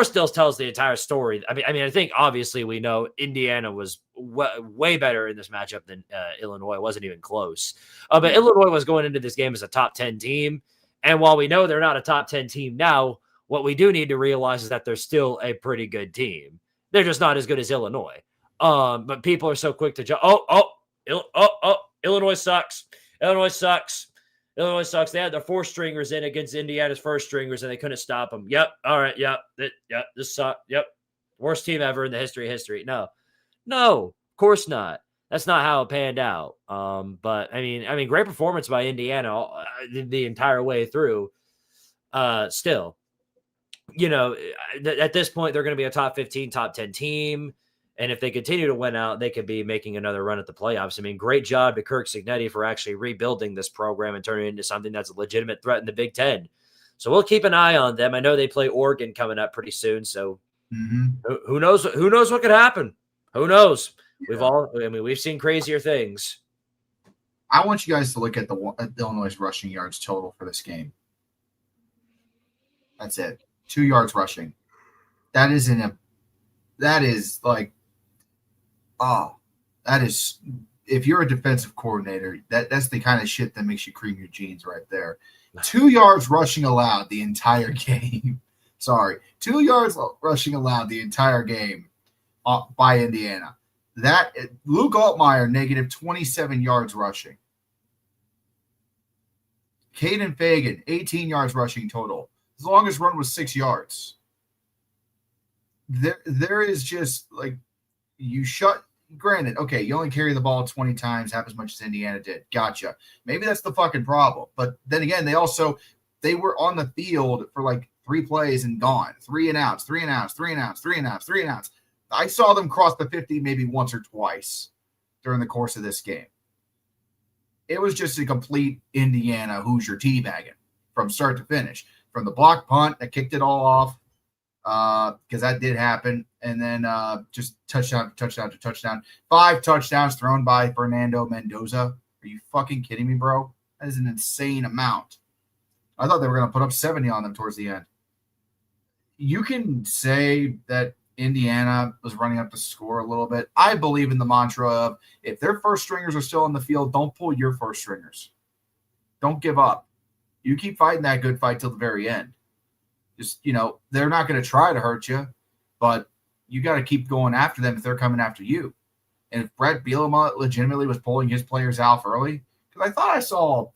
still tells the entire story. I think obviously we know Indiana was way better in this matchup than Illinois. It wasn't even close. But Illinois was going into this game as a top 10 team. And while we know they're not a top 10 team now, what we do need to realize is that they're still a pretty good team. They're just not as good as Illinois. But people are so quick to jump. Illinois sucks. Illinois sucks. Illinois sucks. They had their four stringers in against Indiana's first stringers, and they couldn't stop them. Yep. All right. Yep. This sucks. Yep. Worst team ever in the history of history. No, of course not. That's not how it panned out. But I mean, great performance by Indiana the entire way through. Still, at this point, they're going to be a top 15, top 10 team. And if they continue to win out, they could be making another run at the playoffs. I mean, great job to Kirk Cignetti for actually rebuilding this program and turning it into something that's a legitimate threat in the Big Ten. So we'll keep an eye on them. I know they play Oregon coming up pretty soon. So who knows? Who knows what could happen? Who knows? Yeah. We've seen crazier things. I want you guys to look at the Illinois rushing yards total for this game. That's it. 2 yards rushing. That is if you're a defensive coordinator, that's the kind of shit that makes you cream your jeans right there. 2 yards rushing allowed the entire game. Sorry. 2 yards rushing allowed the entire game by Indiana. That Luke Altmaier, negative 27 yards rushing. Caden Fagan, 18 yards rushing total. His longest run was 6 yards. There is just granted, okay, you only carry the ball 20 times, half as much as Indiana did. Gotcha. Maybe that's the fucking problem. But then again, they were on the field for 3 plays and gone. 3 and outs, 3 and outs, 3 and outs, 3 and outs, 3 and outs. I saw them cross the 50 maybe once or twice during the course of this game. It was just a complete Indiana Hoosier teabagging from start to finish. From the block punt that kicked it all off, because that did happen, and then just touchdown to touchdown to touchdown. 5 touchdowns thrown by Fernando Mendoza. Are you fucking kidding me, bro? That is an insane amount. I thought they were going to put up 70 on them towards the end. You can say that Indiana was running up the score a little bit. I believe in the mantra of if their first stringers are still on the field, don't pull your first stringers. Don't give up. You keep fighting that good fight till the very end. Just, they're not going to try to hurt you, but you got to keep going after them if they're coming after you. And if Brett Bielema legitimately was pulling his players out early, because I thought I saw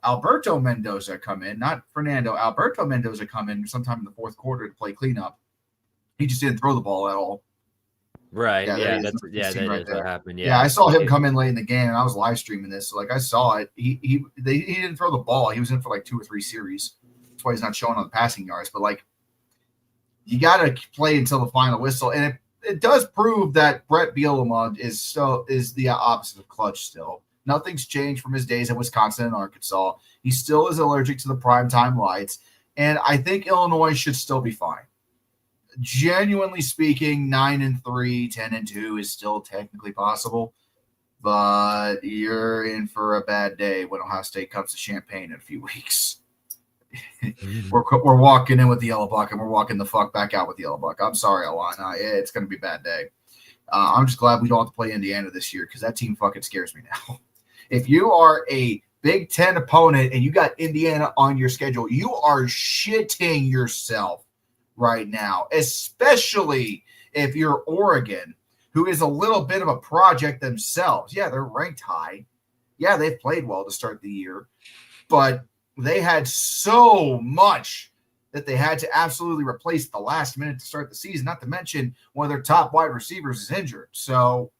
Alberto Mendoza come in, not Fernando, Alberto Mendoza come in sometime in the fourth quarter to play cleanup. He just didn't throw the ball at all. Right. Yeah, that is what happened. Yeah, I saw him come in late in the game, and I was live streaming this. So, I saw it. He didn't throw the ball. He was in for 2 or 3 series. That's why he's not showing on the passing yards. But, you got to play until the final whistle. And it does prove that Brett Bielema is the opposite of clutch still. Nothing's changed from his days at Wisconsin and Arkansas. He still is allergic to the primetime lights. And I think Illinois should still be fine. Genuinely speaking, 9-3, 10-2 is still technically possible, but you're in for a bad day when Ohio State comes to Champaign in a few weeks. We're walking in with the yellow buck, and we're walking the fuck back out with the yellow buck. I'm sorry, Alana. It's going to be a bad day. I'm just glad we don't have to play Indiana this year because that team fucking scares me now. If you are a Big Ten opponent and you got Indiana on your schedule, you are shitting yourself right now, especially if you're Oregon, who is a little bit of a project themselves. Yeah, they're ranked high. Yeah, they've played well to start the year, but they had so much that they had to absolutely replace the last minute to start the season, not to mention one of their top wide receivers is injured. So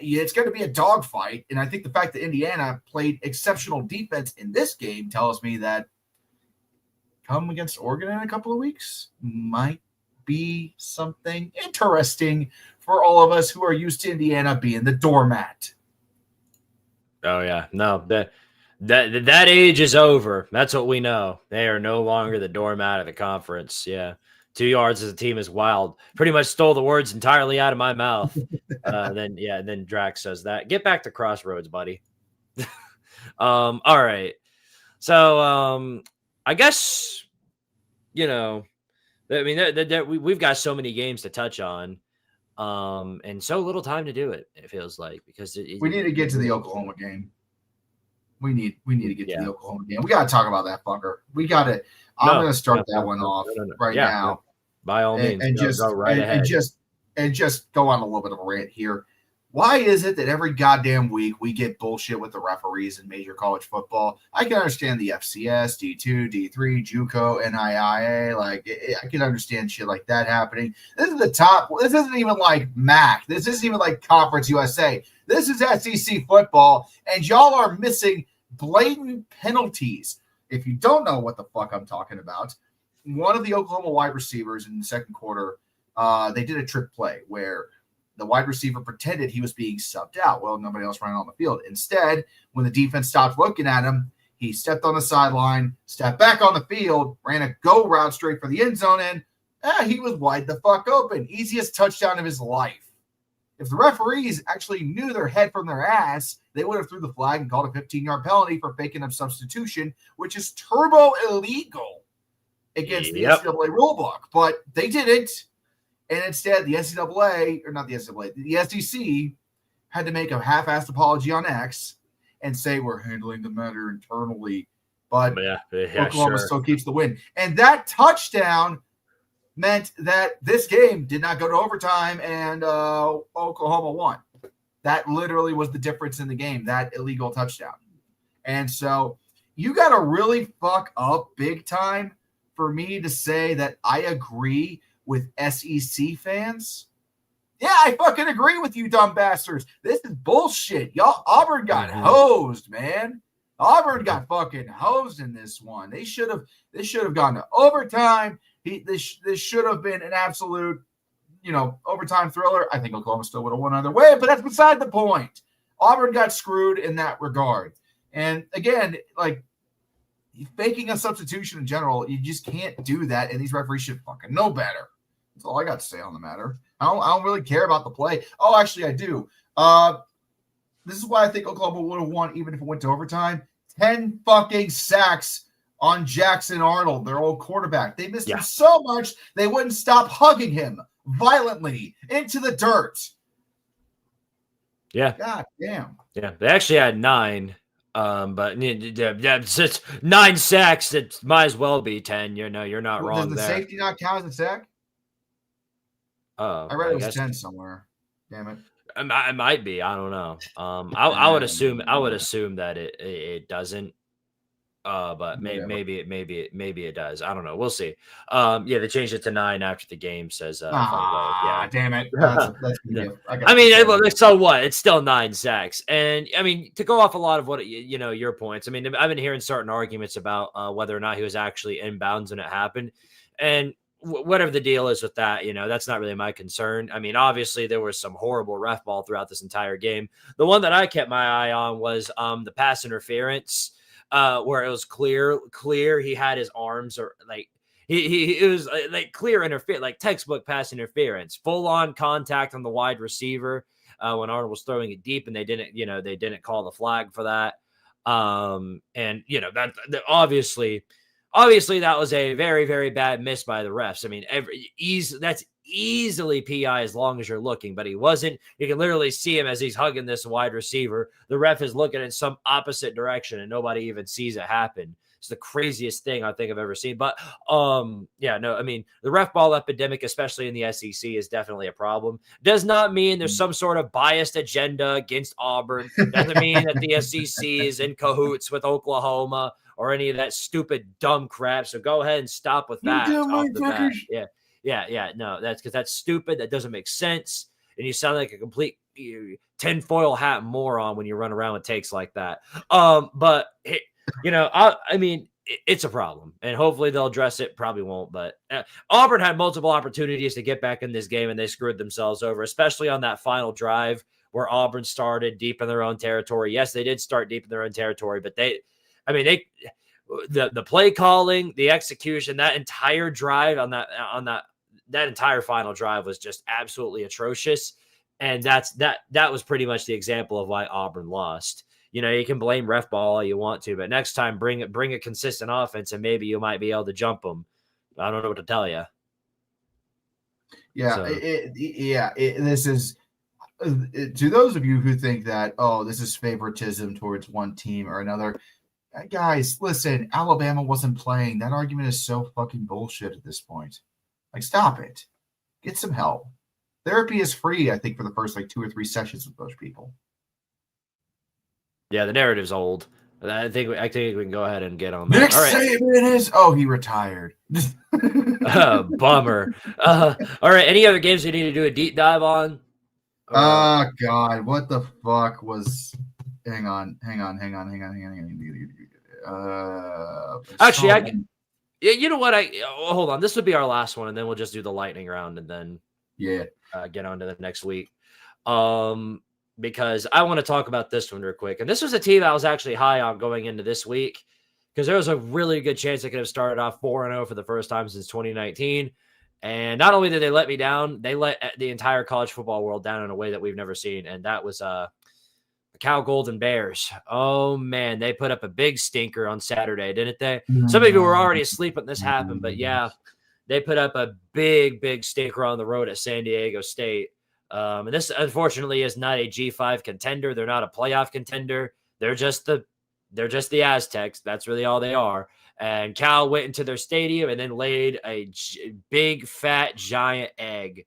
it's going to be a dogfight, and I think the fact that Indiana played exceptional defense in this game tells me that come against Oregon in a couple of weeks might be something interesting for all of us who are used to Indiana being the doormat. Oh yeah, no, that age is over. That's what we know. They are no longer the doormat of the conference. Yeah, 2 yards as a team is wild. Pretty much stole the words entirely out of my mouth. Then Drax says that. Get back to Crossroads, buddy. All right, so I guess, we've got so many games to touch on, and so little time to do it. It feels like because we need to get to the Oklahoma game. We need to get to the Oklahoma game. We got to talk about that fucker. We got to. I'm going to start that one off right now. No. By all means, and just go right ahead. And just go on a little bit of a rant here. Why is it that every goddamn week we get bullshit with the referees in major college football? I can understand the FCS, D2, D3, JUCO, NIIA. Like, I can understand shit like that happening. This is the top. This isn't even like MAC. This isn't even like Conference USA. This is SEC football, and y'all are missing blatant penalties. If you don't know what the fuck I'm talking about, one of the Oklahoma wide receivers in the second quarter, they did a trick play where the wide receiver pretended he was being subbed out. Well, nobody else ran on the field. Instead, when the defense stopped looking at him, he stepped on the sideline, stepped back on the field, ran a go route straight for the end zone, and he was wide the fuck open. Easiest touchdown of his life. If the referees actually knew their head from their ass, they would have threw the flag and called a 15-yard penalty for faking up substitution, which is turbo illegal against the NCAA rulebook. But they didn't. And instead, the NCAA, or not the NCAA, the SEC had to make a half-assed apology on X and say we're handling the matter internally. But Oklahoma still keeps the win. And that touchdown meant that this game did not go to overtime and Oklahoma won. That literally was the difference in the game, that illegal touchdown. And so you got to really fuck up big time for me to say that I agree with SEC fans. Yeah, I fucking agree with you, dumb bastards. This is bullshit. Y'all, Auburn got hosed, man. Auburn got fucking hosed in this one. This should have gone to overtime. This should have been an absolute, overtime thriller. I think Oklahoma still would have won either way, but that's beside the point. Auburn got screwed in that regard. And again, like, faking a substitution in general, you just can't do that, and these referees should fucking know better. That's all I got to say on the matter. I don't really care about the play. Oh, actually, I do. This is why I think Oklahoma would have won even if it went to overtime. 10 fucking sacks on Jackson Arnold, their old quarterback. They missed him so much they wouldn't stop hugging him violently into the dirt. Yeah. God damn. Yeah, they actually had 9. But it's 9 sacks. It might as well be 10. You're not wrong. Does the safety not count as a sack? I read it was 10 somewhere. Damn it. It might be. I don't know. I would assume that it doesn't. But maybe it does. I don't know. We'll see. They changed it to 9 after the game. Says damn it. That's good. I mean, so what? It's still 9 sacks, and I mean, to go off a lot of what your points. I mean, I've been hearing certain arguments about whether or not he was actually inbounds when it happened, and whatever the deal is with that, that's not really my concern. I mean, obviously there was some horrible ref ball throughout this entire game. The one that I kept my eye on was the pass interference. Where it was clear he had his arms or like it was like clear interference, like textbook pass interference, full on contact on the wide receiver when Arnold was throwing it deep, and they didn't call the flag for that. And that obviously that was a very, very bad miss by the refs. I mean, that's easily PI as long as you're looking, but he wasn't. You can literally see him as he's hugging this wide receiver. The ref is looking in some opposite direction and nobody even sees it happen. It's the craziest thing I think I've ever seen. But I mean, the ref ball epidemic, especially in the SEC, is definitely a problem. Does not mean there's some sort of biased agenda against Auburn. Doesn't mean that the SEC is in cahoots with Oklahoma or any of that stupid dumb crap. So go ahead and stop with that. Yeah. No, that's because that's stupid. That doesn't make sense. And you sound like a complete tinfoil hat moron when you run around with takes like that. But I mean, it's a problem, and hopefully they'll address it. Probably won't, but Auburn had multiple opportunities to get back in this game, and they screwed themselves over, especially on that final drive where Auburn started deep in their own territory. Yes, they did start deep in their own territory, but the play calling, the execution, that entire drive on that entire final drive was just absolutely atrocious. And that was pretty much the example of why Auburn lost. You can blame ref ball all you want to, but next time bring a consistent offense and maybe you might be able to jump them. I don't know what to tell you. Yeah. So. This is to those of you who think that, this is favoritism towards one team or another. Guys, listen, Alabama wasn't playing. That argument is so fucking bullshit at this point. Like, stop it. Get some help. Therapy is free, I think, for the first like 2 or 3 sessions with those people. Yeah, the narrative's old. I think we can go ahead and get on that. Nick All right. Saban is. Oh, he retired. Bummer. All right. Any other games we need to do a deep dive on? God, what the fuck was? Hang on. Actually, you know what? Hold on. This would be our last one, and then we'll just do the lightning round, and then get on to the next week. Because I want to talk about this one real quick. And this was a team I was actually high on going into this week because there was a really good chance they could have started off 4-0 for the first time since 2019. And not only did they let me down, they let the entire college football world down in a way that we've never seen. And that was the Cal Golden Bears. Oh, man, they put up a big stinker on Saturday, didn't they? Some people were already asleep when this happened. But, yeah, they put up a big stinker on the road at San Diego State. And this, unfortunately, is not a G5 contender. They're not a playoff contender. They're just the Aztecs. That's really all they are. And Cal went into their stadium and then laid a big, fat, giant egg.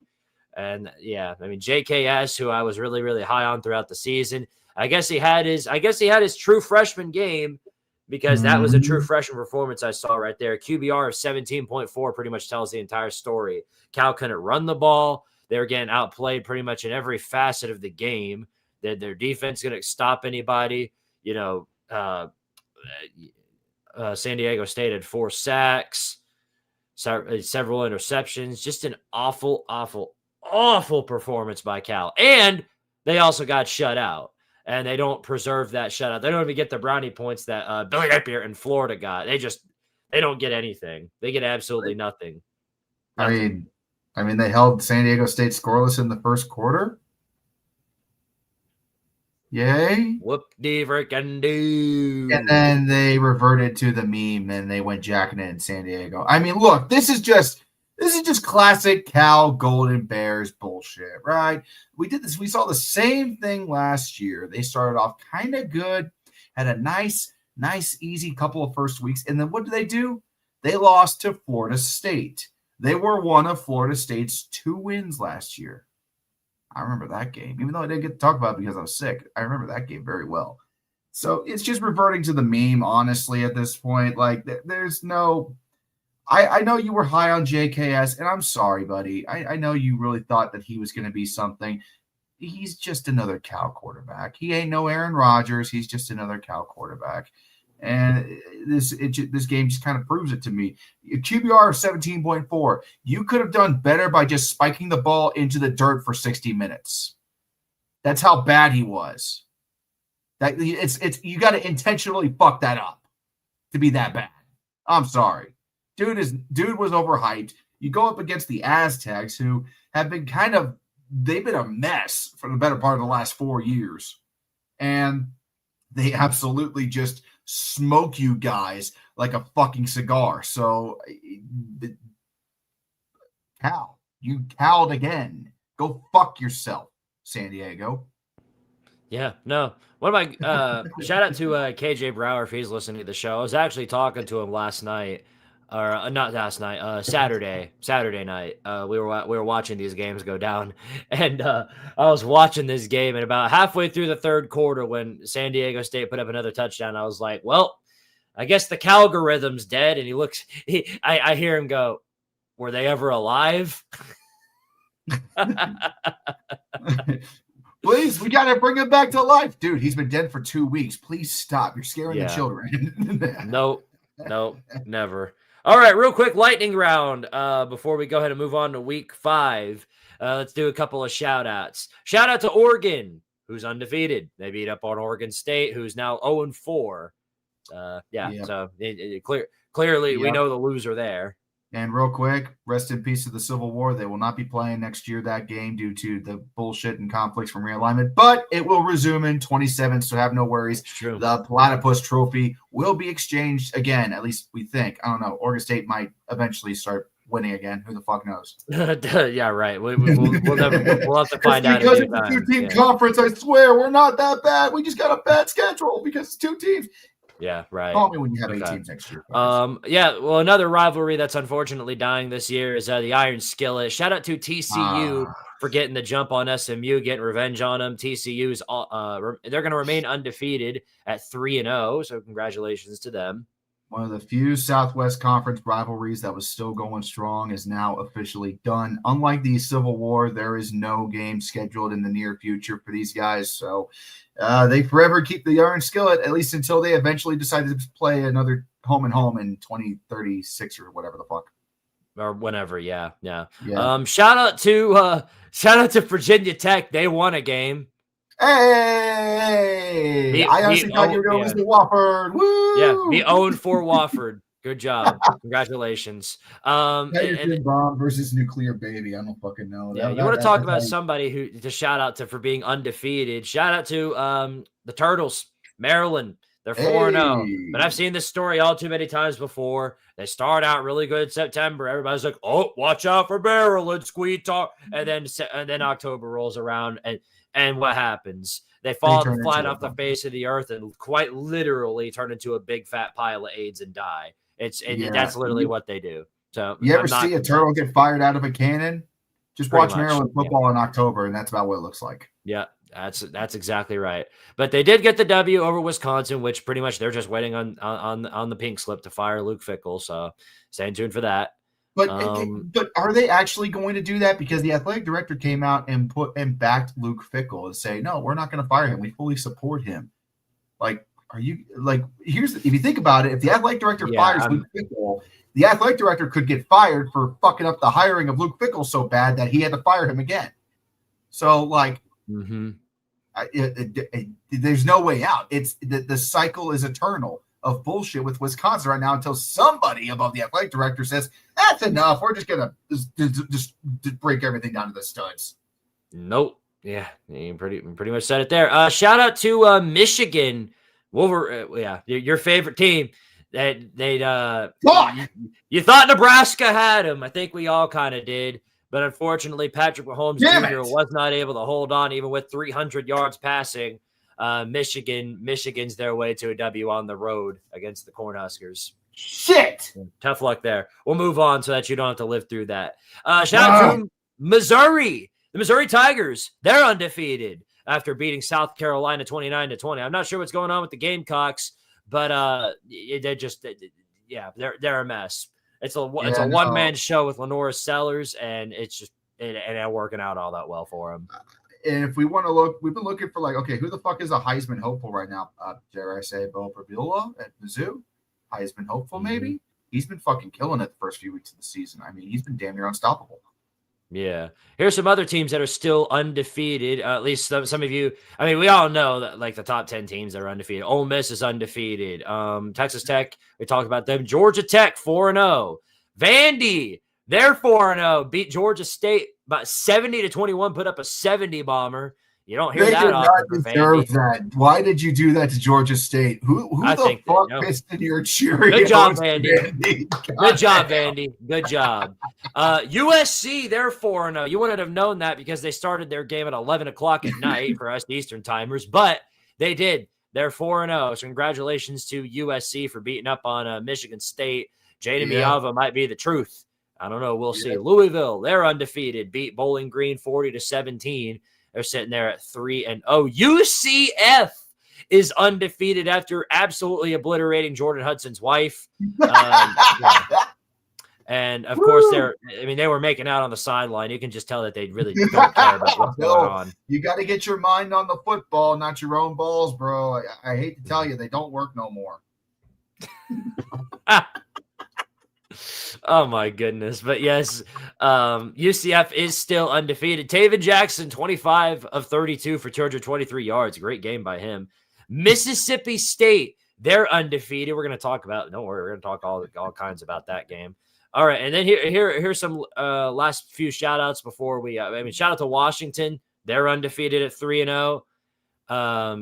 And yeah, I mean, JKS, who I was really, really high on throughout the season, I guess he had his true freshman game because that was a true freshman performance I saw right there. QBR of 17.4 pretty much tells the entire story. Cal couldn't run the ball. They were getting outplayed pretty much in every facet of the game. Their defense going to stop anybody. You know, San Diego State had 4 sacks, several interceptions. Just an awful performance by Cal. And they also got shut out. And they don't preserve that shutout. They don't even get the brownie points that Billy Napier in Florida got. They don't get anything. They get absolutely nothing. I mean, they held San Diego State scoreless in the first quarter. Yay. Whoop-de-frick-and-do. And then they reverted to the meme and they went jacking it in San Diego. I mean, look, this is just classic Cal Golden Bears bullshit, right? We did this. We saw the same thing last year. They started off kind of good, had a nice, easy couple of first weeks. And then what did they do? They lost to Florida State. They were one of Florida State's 2 wins last year. I remember that game, even though I didn't get to talk about it because I was sick. I remember that game very well. So it's just reverting to the meme, honestly, at this point. Like, there's no – I know you were high on JKS, and I'm sorry, buddy. I know you really thought that he was going to be something. He's just another Cal quarterback. He ain't no Aaron Rodgers. He's just another Cal quarterback. And this game just kind of proves it to me. QBR of 17.4. You could have done better by just spiking the ball into the dirt for 60 minutes. That's how bad he was. You got to intentionally fuck that up to be that bad. I'm sorry. Dude was overhyped. You go up against the Aztecs, who have been they've been a mess for the better part of the last 4 years. And they absolutely just smoke you guys like a fucking cigar. So, Cal, you cowed again. Go fuck yourself, San Diego. Yeah, no. What about shout out to KJ Brower if he's listening to the show. I was actually talking to him last night, or not last night, Saturday night. We were watching these games go down, and I was watching this game, and about halfway through the third quarter, when San Diego State put up another touchdown, I was like, "Well, I guess the Calgorithm's dead." And I hear him go, "Were they ever alive?" Please, we got to bring him back to life. Dude, he's been dead for 2 weeks. Please stop. You're scaring the children. Nope, never. All right, real quick lightning round before we go ahead and move on to week 5. Let's do a couple of shout-outs. Shout out to Oregon, who's undefeated. They beat up on Oregon State, who's now 0-4. So clearly we know the loser there. And real quick, rest in peace to the Civil War. They will not be playing next year, that game, due to the bullshit and conflicts from realignment. But it will resume in 27, so have no worries. True. The Platypus Trophy will be exchanged again, at least we think. I don't know. Oregon State might eventually start winning again. Who the fuck knows? Yeah, right. We'll have to find out. Because it's a 2-team conference, I swear. We're not that bad. We just got a bad schedule because it's 2 teams. Yeah, right. Call me when you have 8 teams next year. Yeah, well, another rivalry that's unfortunately dying this year is the Iron Skillet. Shout out to TCU for getting the jump on SMU, getting revenge on them. TCU's they're going to remain undefeated at 3-0, so congratulations to them. One of the few Southwest Conference rivalries that was still going strong is now officially done. Unlike the Civil War, there is no game scheduled in the near future for these guys. So they forever keep the Iron Skillet, at least until they eventually decide to play another home and home in 2036 or whatever the fuck. Or whenever, yeah. Shout out to Virginia Tech. They won a game. Hey, I honestly thought you were going to lose to Wofford. Woo! Yeah, we owned for Wofford. Good job. Congratulations. Bomb versus Nuclear Baby. I don't fucking know. Yeah, you want to talk about somebody who to shout out to for being undefeated. Shout out to the Turtles, Maryland. They're 4-0. But I've seen this story all too many times before. They start out really good in September. Everybody's like, oh, watch out for Maryland, Squidtard. And then October rolls around and what happens? They fall flat off the face of the earth and quite literally turn into a big fat pile of AIDS and die. That's literally what they do. So you ever see a turtle get fired out of a cannon? Just watch Maryland football in October, and that's about what it looks like. Yeah, that's exactly right. But they did get the W over Wisconsin, which pretty much they're just waiting on the pink slip to fire Luke Fickell. So stay tuned for that. But are they actually going to do that? Because the athletic director came out and backed Luke Fickell and say, no, we're not going to fire him. We fully support him. Like, if you think about it, if the athletic director fires Luke Fickell, the athletic director could get fired for fucking up the hiring of Luke Fickell so bad that he had to fire him again. So, there's no way out. It's the cycle is eternal of bullshit with Wisconsin right now until somebody above the athletic director says, that's enough. We're just going to just break everything down to the studs. Nope. Yeah, you pretty much said it there. Shout out to Michigan. Your favorite team. You thought Nebraska had him. I think we all kind of did. But unfortunately, Patrick Mahomes Jr. was not able to hold on even with 300 yards passing. Michigan's their way to a W on the road against the Cornhuskers. Shit. Tough luck there. We'll move on so that you don't have to live through that. Shout out to Missouri. The Missouri Tigers. They're undefeated after beating South Carolina 29-20. I'm not sure what's going on with the Gamecocks, but they're a mess. It's a one-man show with Lenora Sellers, and it's just it ain't working out all that well for him. And if we want to look, we've been looking for who the fuck is a Heisman hopeful right now? Dare I say Bo Prabula at Mizzou? Heisman hopeful, maybe? He's been fucking killing it the first few weeks of the season. I mean, he's been damn near unstoppable. Yeah. Here's some other teams that are still undefeated. At least some of you. I mean, we all know that the top 10 teams that are undefeated. Ole Miss is undefeated. Texas Tech, we talked about them. Georgia Tech 4-0. Vandy, they're 4-0. Beat Georgia State about 70-21. Put up a 70 bomber. You don't hear that often. They did not deserve that. Why did you do that to Georgia State? Who the fuck pissed in your Cheerios? Good job, Vandy. Good job, Vandy. Good job. USC, they're 4-0. You wouldn't have known that because they started their game at 11 o'clock at night for us Eastern timers, but they did. They're 4-0. So congratulations to USC for beating up on Michigan State. Jaden Miava might be the truth. I don't know. We'll see. Louisville, they're undefeated. Beat Bowling Green 40-17. They're sitting there at 3-0. UCF is undefeated after absolutely obliterating Jordan Hudson's wife. And of course, they were making out on the sideline. You can just tell that they really don't care about what's going on. You got to get your mind on the football, not your own balls, bro. I hate to tell you, they don't work no more. Oh my goodness. But yes, UCF is still undefeated. Taven Jackson, 25 of 32 for 223 yards. Great game by him. Mississippi State, they're undefeated. We're going to talk about, don't worry, we're going to talk all kinds about that game. All right. And then here's some last few shout outs before we, shout out to Washington. They're undefeated at 3-0.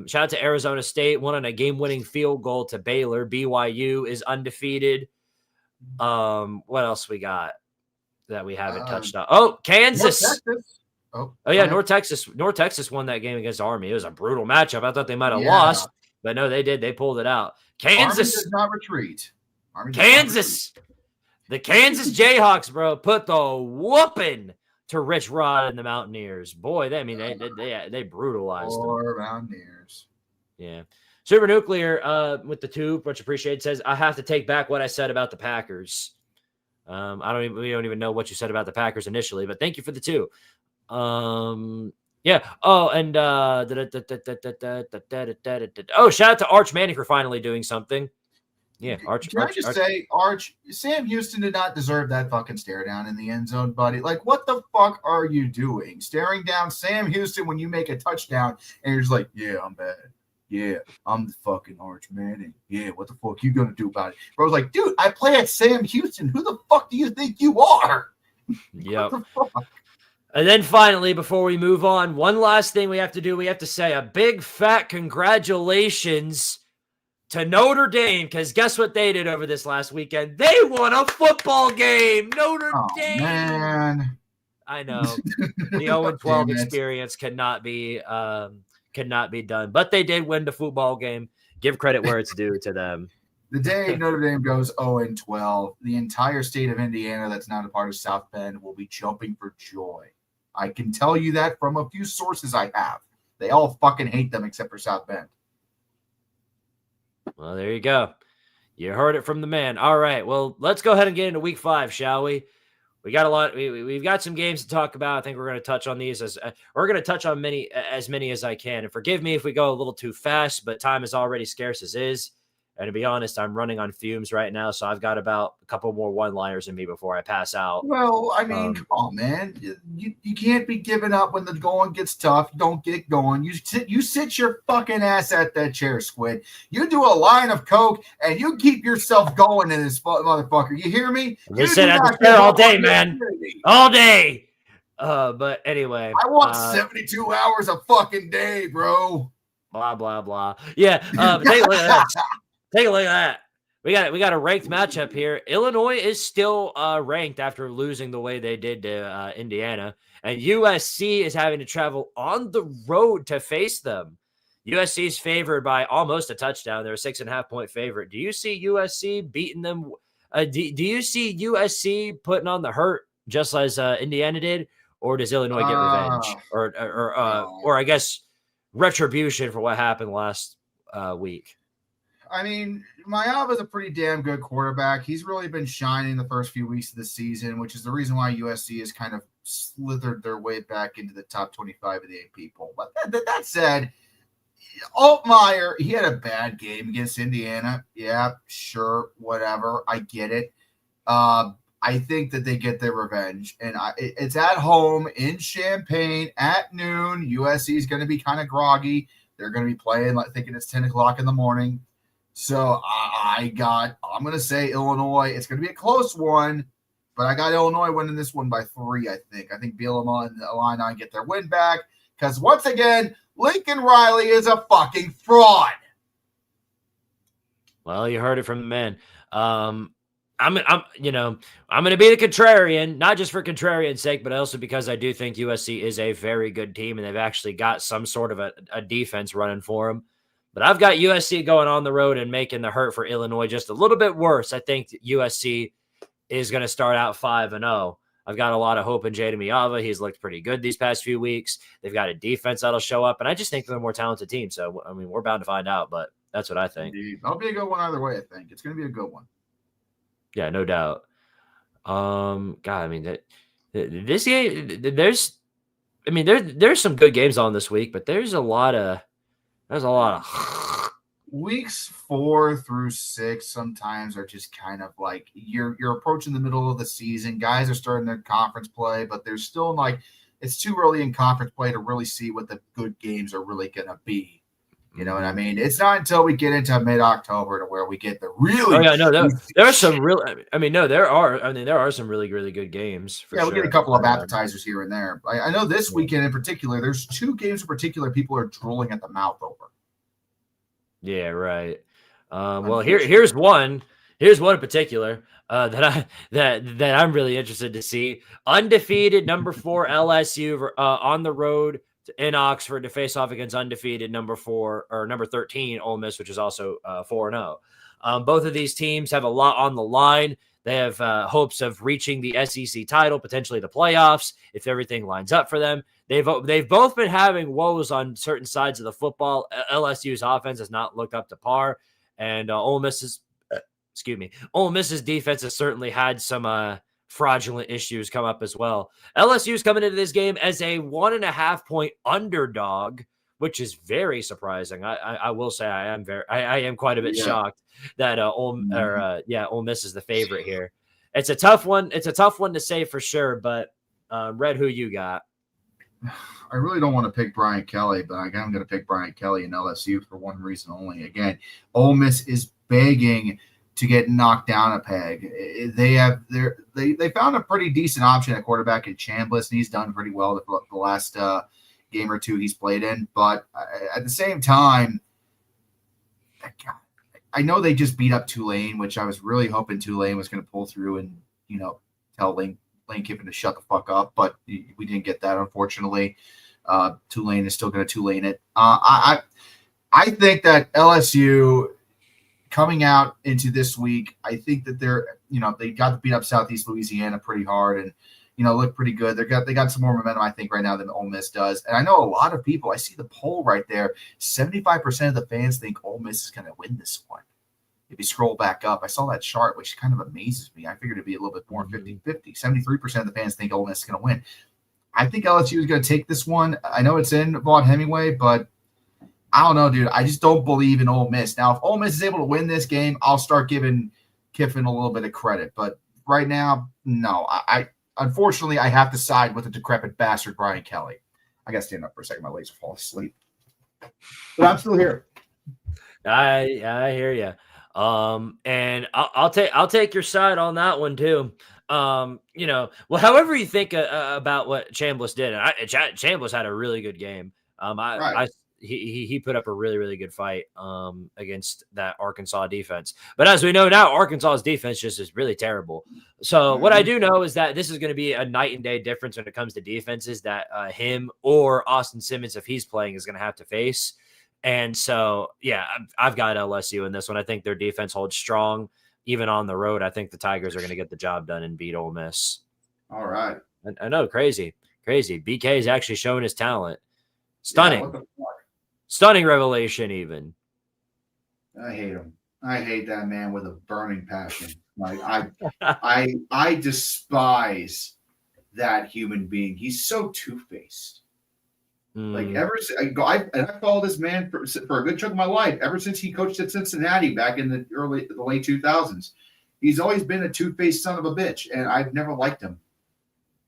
Shout out to Arizona State, won on a game-winning field goal to Baylor. BYU is undefeated. What else we got that we haven't touched on? Oh, Kansas. North Texas. North Texas won that game against Army. It was a brutal matchup. I thought they might have lost. But no, they did. They pulled it out. Army Kansas does not retreat. Kansas. The Kansas Jayhawks, bro, put the whooping to Rich Rod and the Mountaineers. Boy, they brutalized them. Mountaineers. Yeah. Super Nuclear with the 2, much appreciated, says, I have to take back what I said about the Packers. We don't even know what you said about the Packers initially, but thank you for the 2. Yeah. Oh, and shout out to Arch Manning for finally doing something. Yeah, Arch. Can I just say, Arch, Sam Houston did not deserve that fucking stare down in the end zone, buddy. Like, what the fuck are you doing? Staring down Sam Houston when you make a touchdown, and you're just like, yeah, I'm bad. Yeah, I'm the fucking Arch Manning. Yeah, what the fuck you gonna do about it? Bro, I was like, dude, I play at Sam Houston. Who the fuck do you think you are? Yep. And then finally, before we move on, one last thing we have to do. We have to say a big fat congratulations to Notre Dame, because guess what they did over this last weekend? They won a football game. Notre Dame. Man. I know. The 0-12 experience cannot be done. But they did win the football game. Give credit where it's due to them. The day Notre Dame goes 0-12, the entire state of Indiana that's not a part of South Bend will be jumping for joy. I can tell you that from a few sources I have. They all fucking hate them except for South Bend. Well, there you go. You heard it from the man. All right. Well, let's go ahead and get into week 5, shall we? We got a lot. We've got some games to talk about. I think we're going to touch on these we're going to touch on as many as I can. And forgive me if we go a little too fast, but time is already scarce as is. And to be honest, I'm running on fumes right now, so I've got about a couple more one-liners in me before I pass out. Well, I mean, come on, man. You can't be giving up when the going gets tough. Don't get going. You sit your fucking ass at that chair, Squid. You do a line of coke, and you keep yourself going in this motherfucker. You hear me? You sit at the chair all day, man. All day. But anyway. I want 72 hours a fucking day, bro. Blah, blah, blah. Yeah, take a look at that. Take a look at that. We got a ranked matchup here. Illinois is still ranked after losing the way they did to Indiana. And USC is having to travel on the road to face them. USC is favored by almost a touchdown. They're a 6.5-point favorite. Do you see USC beating them? Do you see USC putting on the hurt just as Indiana did? Or does Illinois get revenge? Or I guess retribution for what happened last week? I mean, Mayava's a pretty damn good quarterback. He's really been shining the first few weeks of the season, which is the reason why USC has kind of slithered their way back into the top 25 of the AP poll. But that said, Altmaier, he had a bad game against Indiana. Yeah, sure, whatever. I get it. I think that they get their revenge. And it's at home in Champaign at noon. USC is going to be kind of groggy. They're going to be playing thinking it's 10 o'clock in the morning. So I'm going to say Illinois. It's going to be a close one, but I got Illinois winning this one by 3, I think. I think Bielema and Illini get their win back because, once again, Lincoln Riley is a fucking fraud. Well, you heard it from the man. I'm going to be the contrarian, not just for contrarian's sake, but also because I do think USC is a very good team and they've actually got some sort of a defense running for them. But I've got USC going on the road and making the hurt for Illinois just a little bit worse. I think USC is going to start out 5-0. I've got a lot of hope in Jaden Miava. He's looked pretty good these past few weeks. They've got a defense that'll show up, and I just think they're a more talented team. So, I mean, we're bound to find out, but that's what I think. Indeed. That'll be a good one either way, I think. It's going to be a good one. Yeah, no doubt. God, I mean, this game, there's some good games on this week, but there's a lot of weeks 4 through 6 sometimes are just kind of like you're approaching the middle of the season. Guys are starting their conference play, but there's still it's too early in conference play to really see what the good games are really going to be. You know what I mean? It's not until we get into mid-October to where we get the really. Oh yeah, no, there are some real. there are some really, really good games. For we'll get a couple of appetizers here and there. I know this weekend in particular, there's 2 games in particular people are drooling at the mouth over. Yeah, right. Well, here's one. Here's one in particular that I'm really interested to see. Undefeated number 4 LSU on the road in Oxford to face off against undefeated number 13 Ole Miss, which is also 4-0. Both of these teams have a lot on the line. They have hopes of reaching the SEC title, potentially the playoffs, if everything lines up for them. They've both been having woes on certain sides of the football. LSU's offense has not looked up to par, and Ole Miss's defense has certainly had some fraudulent issues come up as well. LSU's coming into this game as a 1.5-point underdog, which is very surprising. I will say I am quite a bit shocked that Ole Miss is the favorite here. It's a tough one. It's a tough one to say for sure, but Red, who you got? I really don't want to pick Brian Kelly, but I'm going to pick Brian Kelly and LSU for one reason only. Again, Ole Miss is begging to get knocked down a peg. They found a pretty decent option at quarterback in Chambliss, and he's done pretty well the last game or two he's played in. But at the same time, I know they just beat up Tulane, which I was really hoping Tulane was going to pull through and tell Lane Kiffin to shut the fuck up, but we didn't get that, unfortunately. Tulane is still going to Tulane it. I think that LSU coming out into this week, I think that they got to beat up Southeast Louisiana pretty hard and look pretty good. They got some more momentum, I think, right now than Ole Miss does. And I know a lot of people. I see the poll right there. 75% of the fans think Ole Miss is going to win this one. If you scroll back up, I saw that chart, which kind of amazes me. I figured it'd be a little bit more 50-50. 73% of the fans think Ole Miss is going to win. I think LSU is going to take this one. I know it's in Vaught-Hemingway, but I don't know, dude. I just don't believe in Ole Miss. Now, if Ole Miss is able to win this game, I'll start giving Kiffin a little bit of credit. But right now, no. Unfortunately, I have to side with the decrepit bastard Brian Kelly. I got to stand up for a second. My legs are falling asleep. But I'm still here. I hear you. And I'll take your side on that one too. However you think about what Chambliss did, and Chambliss had a really good game. He put up a really, really good fight against that Arkansas defense. But as we know now, Arkansas's defense just is really terrible. So what I do know is that this is going to be a night and day difference when it comes to defenses that him or Austin Simmons, if he's playing, is going to have to face. And so, yeah, I've got LSU in this one. I think their defense holds strong. Even on the road, I think the Tigers are going to get the job done and beat Ole Miss. All right. I know, crazy. BK is actually showing his talent. Stunning. Yeah, what the fuck? Stunning revelation even. I hate him. I hate that man with a burning passion. Like I despise that human being. He's so two-faced. Like I followed this man for a good chunk of my life, ever since he coached at Cincinnati back in the late 2000s. He's always been a two-faced son of a bitch, and I've never liked him.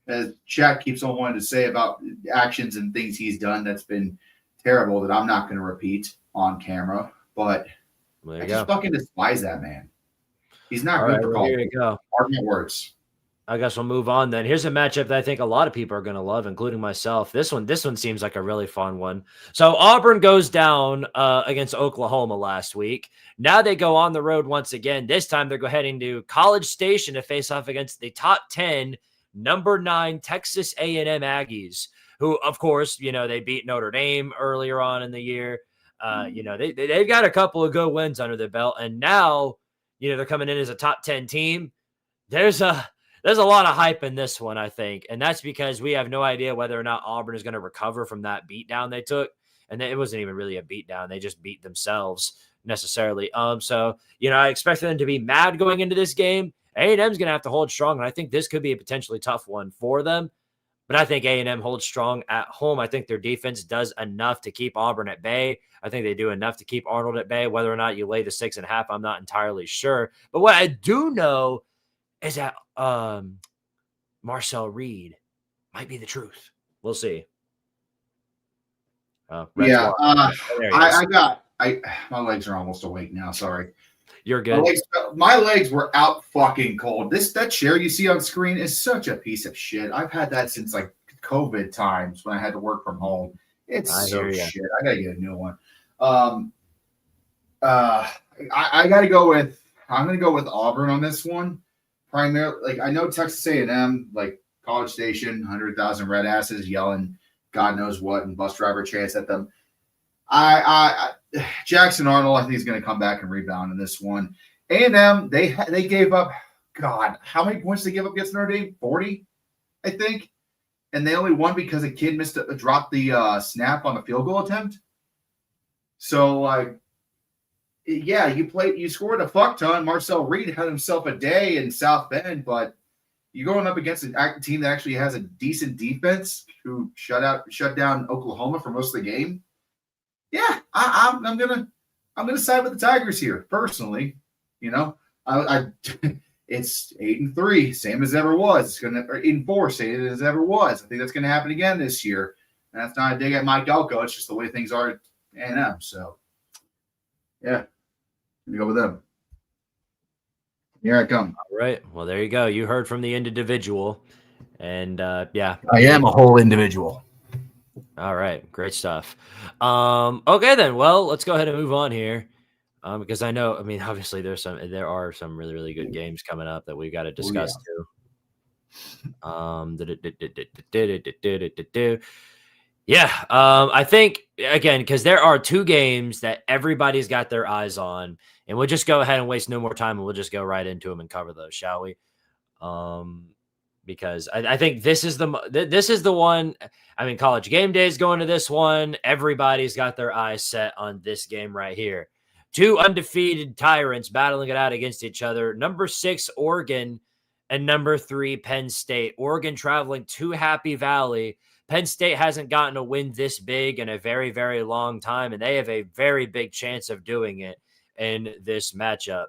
As Chat keeps on wanting to say about actions and things he's done that's been terrible that I'm not going to repeat on camera, but I just fucking despise that man. He's not good for here you go. Argument words. I guess we'll move on then. Here's a matchup that I think a lot of people are going to love, including myself. This one seems like a really fun one. So Auburn goes down against Oklahoma last week. Now they go on the road once again. This time they're heading to College Station to face off against the top 10, number 9 Texas A&M Aggies, who, of course, they beat Notre Dame earlier on in the year. They've got a couple of good wins under their belt, and now, they're coming in as a top 10 team. There's a lot of hype in this one, I think, and that's because we have no idea whether or not Auburn is going to recover from that beatdown they took, and it wasn't even really a beatdown; they just beat themselves necessarily. So I expect them to be mad going into this game. A&M's going to have to hold strong, and I think this could be a potentially tough one for them. But I think A&M holds strong at home. I think their defense does enough to keep Auburn at bay. I think they do enough to keep Arnold at bay. Whether or not you lay the 6.5, I'm not entirely sure. But what I do know is that Marcel Reed might be the truth. We'll see. My legs are almost awake now. Sorry. You're good. My legs were out fucking cold. That chair you see on screen is such a piece of shit. I've had that since like COVID times when I had to work from home. It's so shit. I gotta get a new one. I'm gonna go with Auburn on this one. Primarily, like I know Texas A&M, like College Station, 100,000 red asses yelling God knows what and bus driver chance at them. Jackson Arnold, I think he's going to come back and rebound in this one. A&M, they gave up, God, how many points did they give up against Notre Dame? 40, I think. And they only won because a kid dropped the snap on a field goal attempt. So, like, yeah, you scored a fuck ton. Marcel Reed had himself a day in South Bend, but you're going up against a team that actually has a decent defense who shut down Oklahoma for most of the game. Yeah, I'm gonna side with the Tigers here personally. You know, it's 8-3, same as ever was. It's gonna 8-4, same as ever was. I think that's gonna happen again this year. And that's not a dig at Mike Elko. It's just the way things are at A&M. So, yeah, gonna go with them. Here I come. All right. Well, there you go. You heard from the individual, and yeah, I am a whole individual. All right, great stuff. Okay, then. Well, let's go ahead and move on here, because I know. I mean, obviously, there are some really, really good games coming up that we've got to discuss too. Yeah, I think again because there are two games that everybody's got their eyes on, and we'll just go ahead and waste no more time, and we'll just go right into them and cover those, shall we? Because I think this is the one. I mean, College Game Day is going to this one. Everybody's got their eyes set on this game right here. Two undefeated tyrants battling it out against each other. Number 6, Oregon, and number 3, Penn State. Oregon traveling to Happy Valley. Penn State hasn't gotten a win this big in a very, very long time, and they have a very big chance of doing it in this matchup.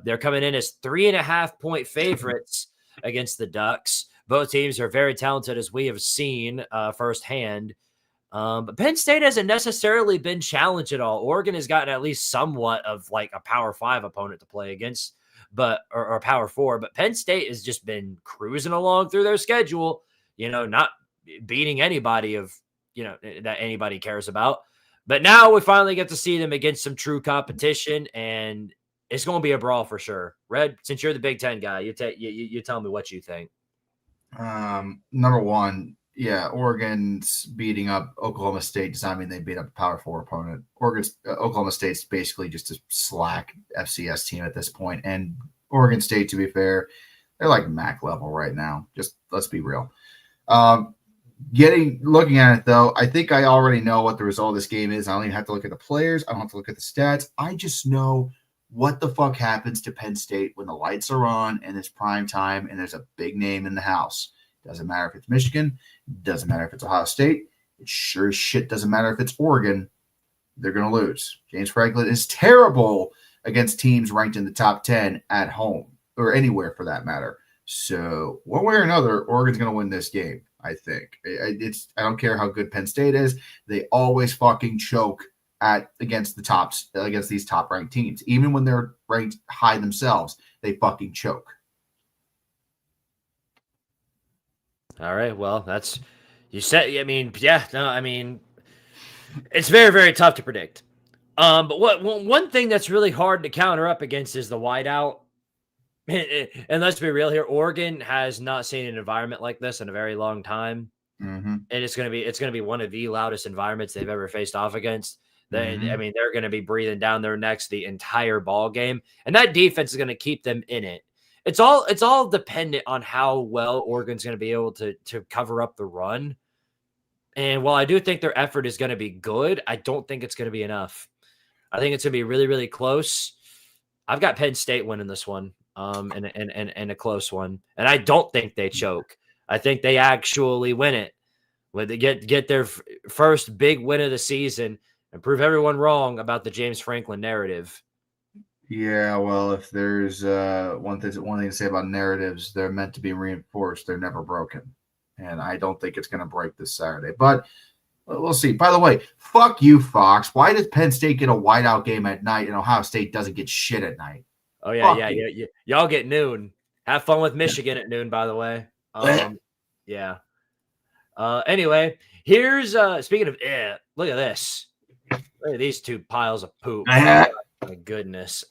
They're coming in as 3.5-point favorites against the Ducks. Both teams are very talented, as we have seen firsthand. But Penn State hasn't necessarily been challenged at all. Oregon has gotten at least somewhat of like a Power 5 opponent to play against, or Power 4. But Penn State has just been cruising along through their schedule, not beating anybody that anybody cares about. But now we finally get to see them against some true competition, and it's going to be a brawl for sure. Red, since you're the Big Ten guy, you tell me what you think. Number one, yeah, Oregon's beating up Oklahoma State does not mean they beat up a Power 4 opponent. Oklahoma State's basically just a slack FCS team at this point. And Oregon State, to be fair, they're like MAC level right now. Just let's be real. Looking at it, though, I think I already know what the result of this game is. I don't even have to look at the players. I don't have to look at the stats. I just know what the fuck happens to Penn State when the lights are on and it's prime time and there's a big name in the house. Doesn't matter if it's Michigan. Doesn't matter if it's Ohio State. It sure as shit doesn't matter if it's Oregon. They're going to lose. James Franklin is terrible against teams ranked in the top 10 at home or anywhere for that matter. So one way or another, Oregon's going to win this game, I think. I don't care how good Penn State is. They always fucking choke against these top ranked teams. Even when they're ranked high themselves, they fucking choke. All right. Well, you said, it's very, very tough to predict. But one thing that's really hard to counter up against is the wideout. And let's be real here. Oregon has not seen an environment like this in a very long time. Mm-hmm. And it's going to be one of the loudest environments they've ever faced off against. They're going to be breathing down their necks the entire ball game, and that defense is going to keep them in it. It's all dependent on how well Oregon's going to be able to cover up the run. And while I do think their effort is going to be good, I don't think it's going to be enough. I think it's going to be really, really close. I've got Penn State winning this one, and a close one, and I don't think they choke. I think they actually win it. When they get their first big win of the season and prove everyone wrong about the James Franklin narrative. Yeah, well, if there's one thing to say about narratives, they're meant to be reinforced. They're never broken. And I don't think it's going to break this Saturday. But we'll see. By the way, fuck you, Fox. Why does Penn State get a whiteout game at night and Ohio State doesn't get shit at night? Oh, yeah. Y'all get noon. Have fun with Michigan at noon, by the way. Yeah. Anyway, here's speaking of look at this. Look at these two piles of poop. My goodness.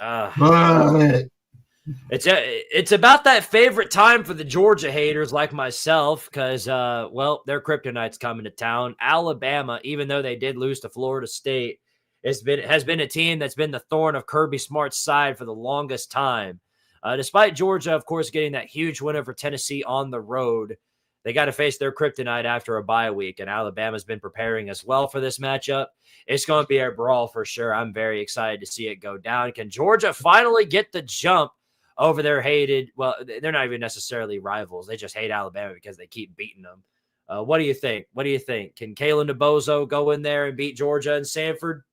It's about that favorite time for the Georgia haters like myself because, well, their kryptonite's coming to town. Alabama, even though they did lose to Florida State, has been a team that's been the thorn of Kirby Smart's side for the longest time. Despite Georgia, of course, getting that huge win over Tennessee on the road, they got to face their kryptonite after a bye week, and Alabama's been preparing as well for this matchup. It's going to be a brawl for sure. I'm very excited to see it go down. Can Georgia finally get the jump over their hated, well, they're not even necessarily rivals. They just hate Alabama because they keep beating them. What do you think? What do you think? Can Kalen DeBozo go in there and beat Georgia and Sanford?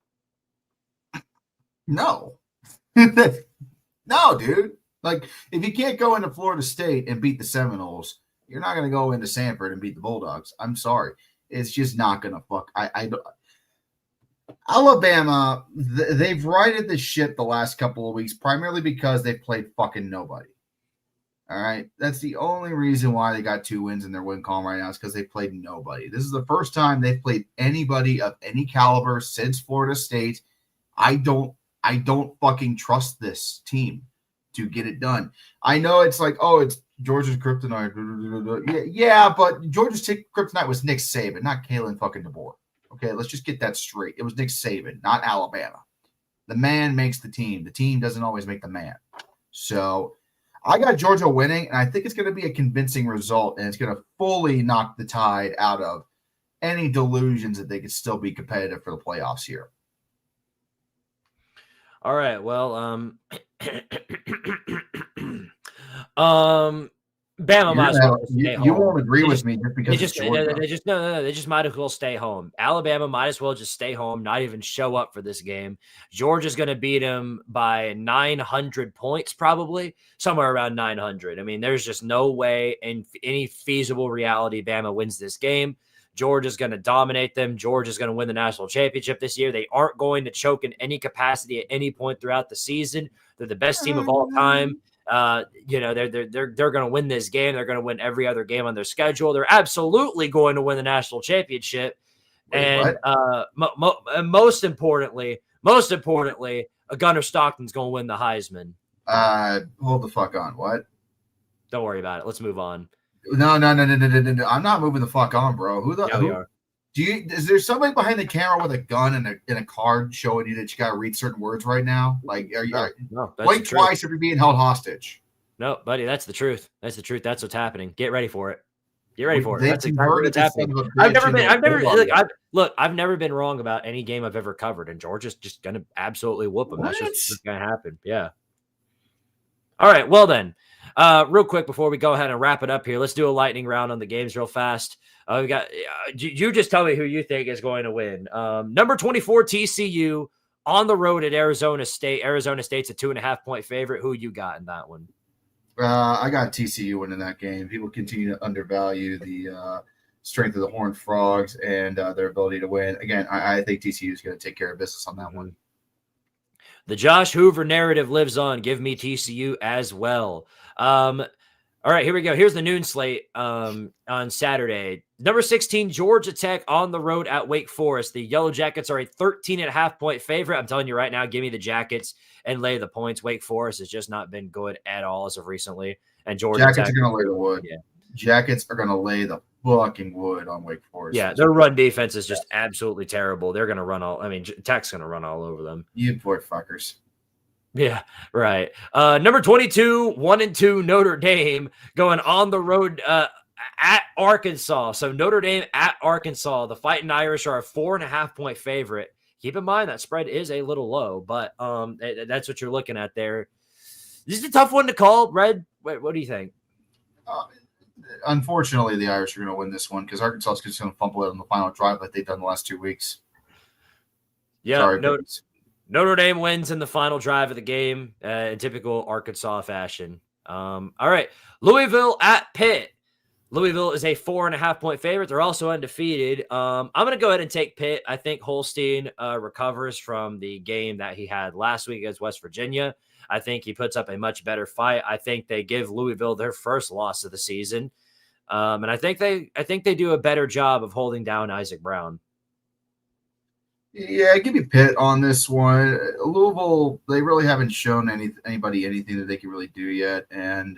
No. No, dude. Like, if you can't go into Florida State and beat the Seminoles, you're not going to go into Sanford and beat the Bulldogs. I'm sorry. It's just not going to fuck. Alabama, they've righted the ship the last couple of weeks, primarily because they've played fucking nobody. All right? That's the only reason why they got 2 wins in their win column right now is because they played nobody. This is the first time they've played anybody of any caliber since Florida State. I don't fucking trust this team to get it done. I know it's like, oh, it's Georgia's kryptonite. Yeah, but Georgia's kryptonite was Nick Saban, not Kalen fucking DeBoer. Okay, let's just get that straight. It was Nick Saban, not Alabama. The man makes the team. The team doesn't always make the man. So I got Georgia winning, and I think it's going to be a convincing result, and it's going to fully knock the Tide out of any delusions that they could still be competitive for the playoffs here. All right. Well, Bama might as well stay home. You won't agree with me just because they just might as well stay home. Alabama might as well just stay home, not even show up for this game. Georgia's going to beat them by 900 points, probably somewhere around 900. I mean, there's just no way in any feasible reality Bama wins this game. Georgia's going to dominate them. Georgia's going to win the national championship this year. They aren't going to choke in any capacity at any point throughout the season. They're the best team of all time. They're going to win this game. They're going to win every other game on their schedule. They're absolutely going to win the national championship. Most importantly, Gunnar Stockton's going to win the Heisman. Hold the fuck on. What? Don't worry about it. Let's move on. No. I'm not moving the fuck on, bro. We are. Is there somebody behind the camera with a gun and a card showing you that you got to read certain words right now? Like, no, blink twice if you're being held hostage. No, buddy, that's the truth. That's the truth. That's what's happening. Get ready for it. Get ready for it. That's exactly what's happening. I've never been wrong about any game I've ever covered, and Georgia's just gonna absolutely whoop them. That's just gonna happen. Yeah. All right. Well then, real quick before we go ahead and wrap it up here, let's do a lightning round on the games real fast. We got you just tell me who you think is going to win. Number 24 TCU on the road at Arizona State. Arizona State's a 2.5-point favorite. Who you got in that one? I got TCU winning that game. People continue to undervalue the strength of the Horned Frogs and their ability to win. Again, I think TCU is going to take care of business on that one. The Josh Hoover narrative lives on. Give me TCU as well. All right, here we go. Here's the noon slate on Saturday. Number 16, Georgia Tech on the road at Wake Forest. The Yellow Jackets are a 13.5-point favorite. I'm telling you right now, give me the Jackets and lay the points. Wake Forest has just not been good at all as of recently. And Georgia Jackets Tech are going to lay the wood. Yeah. Jackets are going to lay the fucking wood on Wake Forest. Yeah, their run defense is just absolutely terrible. They're going to run Tech's going to run all over them. You poor fuckers. Yeah, right. Number 22, 1-2 Notre Dame going on the road at Arkansas. So Notre Dame at Arkansas. The Fighting Irish are a 4.5-point favorite. Keep in mind that spread is a little low, but that's what you're looking at there. This is a tough one to call, Red. What do you think? Unfortunately, the Irish are going to win this one because Arkansas is just going to fumble it on the final drive like they've done the last 2 weeks. Yeah, sorry, Notre Dame wins in the final drive of the game in typical Arkansas fashion. All right. Louisville at Pitt. Louisville is a 4.5-point favorite. They're also undefeated. I'm going to go ahead and take Pitt. I think Holstein recovers from the game that he had last week against West Virginia. I think he puts up a much better fight. I think they give Louisville their first loss of the season. And I think they do a better job of holding down Isaac Brown. Yeah, give me Pitt on this one. Louisville, they really haven't shown anybody anything that they can really do yet, and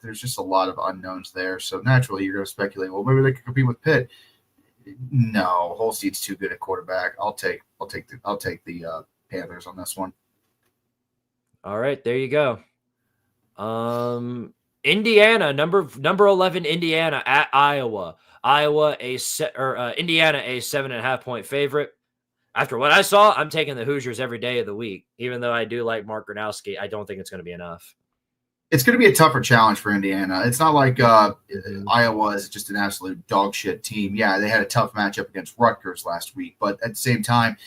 there's just a lot of unknowns there. So naturally, you're going to speculate, well, maybe they could compete with Pitt. No, Holstein's too good at quarterback. I'll take the Panthers on this one. All right, there you go. Indiana, number 11, Indiana at Iowa. Indiana a 7.5-point favorite. After what I saw, I'm taking the Hoosiers every day of the week. Even though I do like Mark Gronowski, I don't think it's going to be enough. It's going to be a tougher challenge for Indiana. It's not like Iowa is just an absolute dog shit team. Yeah, they had a tough matchup against Rutgers last week, but at the same time,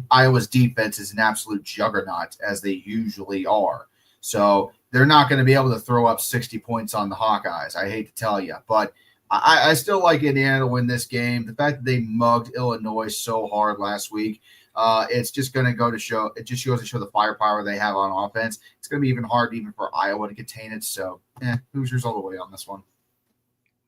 Iowa's defense is an absolute juggernaut, as they usually are. So they're not going to be able to throw up 60 points on the Hawkeyes. I hate to tell you, but I still like Indiana to win this game. The fact that they mugged Illinois so hard last week, it's just going to go to show. It just goes to show the firepower they have on offense. It's going to be even hard even for Iowa to contain it. So, Hoosiers all the way on this one.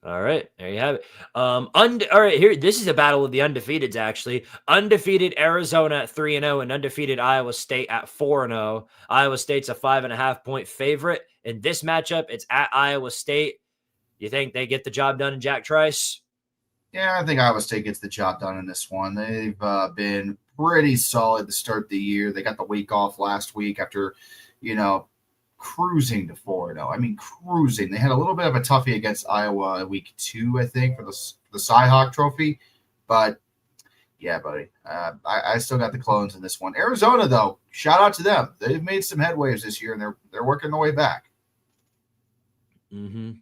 All right, there you have it. All right, here. This is a battle of the undefeateds. Actually, undefeated Arizona at 3-0 and undefeated Iowa State at 4-0. Iowa State's a 5.5-point favorite in this matchup. It's at Iowa State. You think they get the job done in Jack Trice? Yeah, I think Iowa State gets the job done in this one. They've been pretty solid to start the year. They got the week off last week after, cruising to 4-0. I mean, cruising. They had a little bit of a toughie against Iowa week 2, I think, for the Cy-Hawk Trophy. But, yeah, buddy, I still got the clones in this one. Arizona, though, shout out to them. They've made some headways this year, and they're working their way back. Mm-hmm.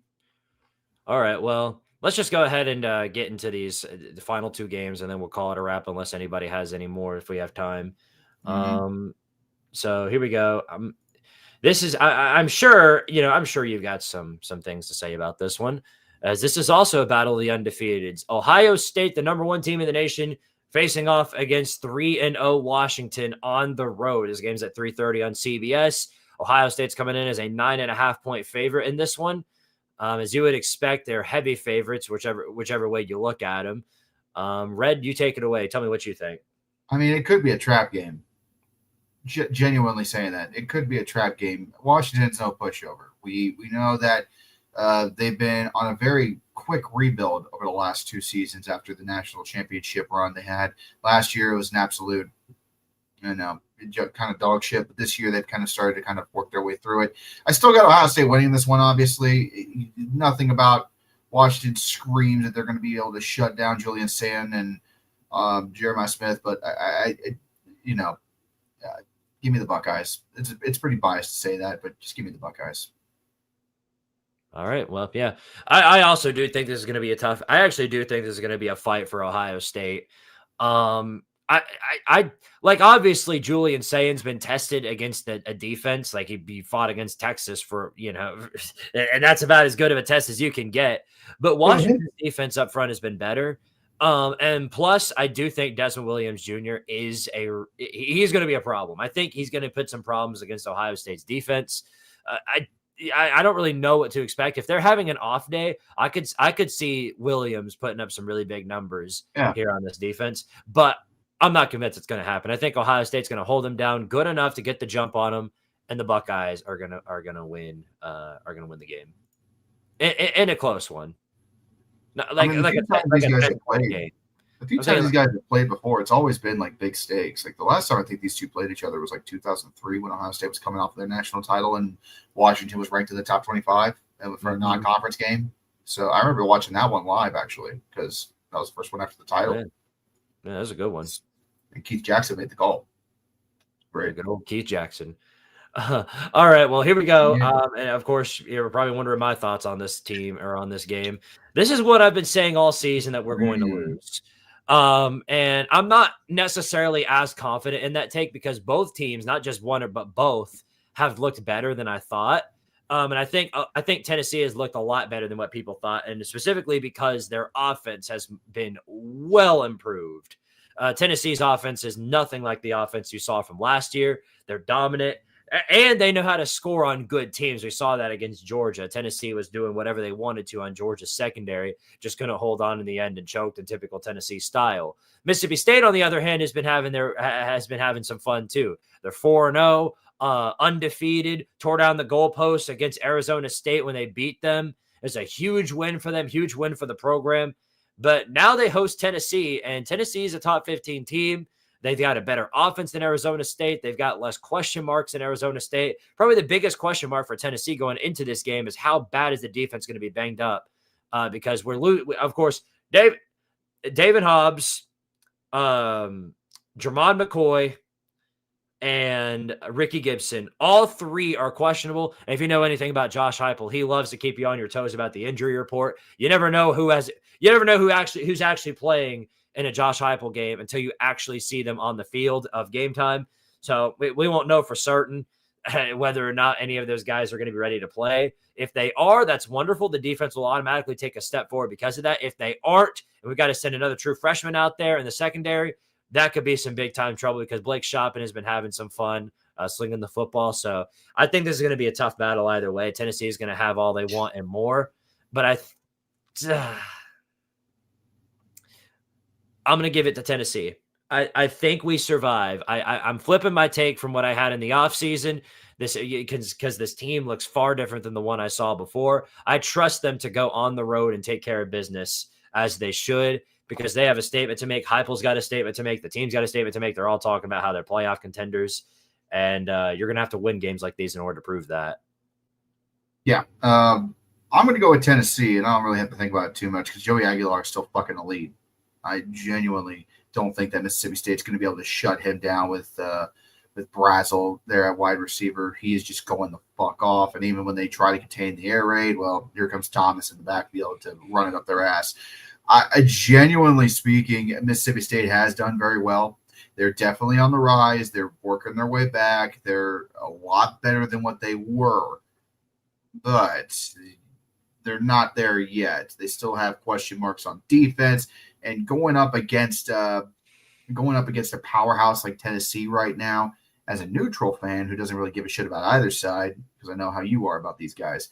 All right, well, let's just go ahead and get into the final 2 games, and then we'll call it a wrap unless anybody has any more if we have time. Mm-hmm. So here we go. This is I'm sure you've got some things to say about this one, as this is also a battle of the undefeateds. Ohio State, the number 1 team in the nation, facing off against 3-0 Washington on the road. This game's at 3:30 on CBS. Ohio State's coming in as a 9.5-point favorite in this one. As you would expect, they're heavy favorites, whichever way you look at them. Red, you take it away. Tell me what you think. I mean, it could be a trap game. Genuinely saying that. It could be a trap game. Washington's no pushover. We know that they've been on a very quick rebuild over the last 2 seasons after the national championship run they had. Last year, it was an absolute, kind of dog shit, but this year they've kind of started to kind of work their way through it. I still got Ohio State winning this one, obviously. Nothing about Washington screams that they're going to be able to shut down Julian Sand and Jeremiah Smith, but give me the Buckeyes. It's pretty biased to say that, but just give me the Buckeyes. All right. Well, yeah. I also do think this is going to be I actually do think this is going to be a fight for Ohio State. I like, obviously Julian Sayan's been tested against a defense. Like he fought against Texas for, and that's about as good of a test as you can get. But Washington's defense up front has been better. And plus I do think Desmond Williams Jr. he's going to be a problem. I think he's going to put some problems against Ohio State's defense. I don't really know what to expect. If they're having an off day, I could see Williams putting up some really big numbers here on this defense, but I'm not convinced it's going to happen. I think Ohio State's going to hold them down good enough to get the jump on them, and the Buckeyes are going to win the game in a close one. A few times these guys have played before, it's always been like big stakes. Like the last time I think these two played each other was like 2003 when Ohio State was coming off their national title and Washington was ranked in the top 25 for a non-conference game. So I remember watching that one live actually because that was the first one after the title. Yeah, that was a good one. And Keith Jackson made the call. Great. Good old Keith Jackson. All right, well, here we go. Yeah. And of course, you're probably wondering my thoughts on this team or on this game. This is what I've been saying all season, that we're going to lose. And I'm not necessarily as confident in that take because both teams, not just one, but both, have looked better than I thought. And I think Tennessee has looked a lot better than what people thought, and specifically because their offense has been well improved. Tennessee's offense is nothing like the offense you saw from last year. They're dominant. And they know how to score on good teams. We saw that against Georgia. Tennessee was doing whatever they wanted to on Georgia's secondary, just couldn't hold on in the end and choked in typical Tennessee style. Mississippi State, on the other hand, has been having some fun too. They're 4-0, undefeated, tore down the goalposts against Arizona State when they beat them. It's a huge win for them, huge win for the program. But now they host Tennessee, and Tennessee is a top 15 team. They've got a better offense than Arizona State. They've got less question marks than Arizona State. Probably the biggest question mark for Tennessee going into this game is how bad is the defense going to be banged up? Because of course, David Hobbs, Jermon McCoy, and Ricky Gibson, all three are questionable. And if you know anything about Josh Heupel, he loves to keep you on your toes about the injury report. You never know who's actually playing in a Josh Heupel game until you actually see them on the field of game time. So we won't know for certain whether or not any of those guys are going to be ready to play. If they are, that's wonderful. The defense will automatically take a step forward because of that. If they aren't, and we've got to send another true freshman out there in the secondary, that could be some big time trouble because Blake Shopping has been having some fun slinging the football. So I think this is going to be a tough battle either way. Tennessee is going to have all they want and more, but I'm going to give it to Tennessee. I think we survive. I'm flipping my take from what I had in the offseason because this team looks far different than the one I saw before. I trust them to go on the road and take care of business as they should because they have a statement to make. Heupel's got a statement to make. The team's got a statement to make. They're all talking about how they're playoff contenders, and you're going to have to win games like these in order to prove that. Yeah. I'm going to go with Tennessee, and I don't really have to think about it too much because Joey Aguilar is still fucking elite. I genuinely don't think that Mississippi State's going to be able to shut him down with Brazel there at wide receiver. He is just going the fuck off. And even when they try to contain the air raid, well, here comes Thomas in the backfield to run it up their ass. I genuinely speaking, Mississippi State has done very well. They're definitely on the rise. They're working their way back. They're a lot better than what they were, but they're not there yet. They still have question marks on defense. And going up against a powerhouse like Tennessee right now, as a neutral fan who doesn't really give a shit about either side, because I know how you are about these guys,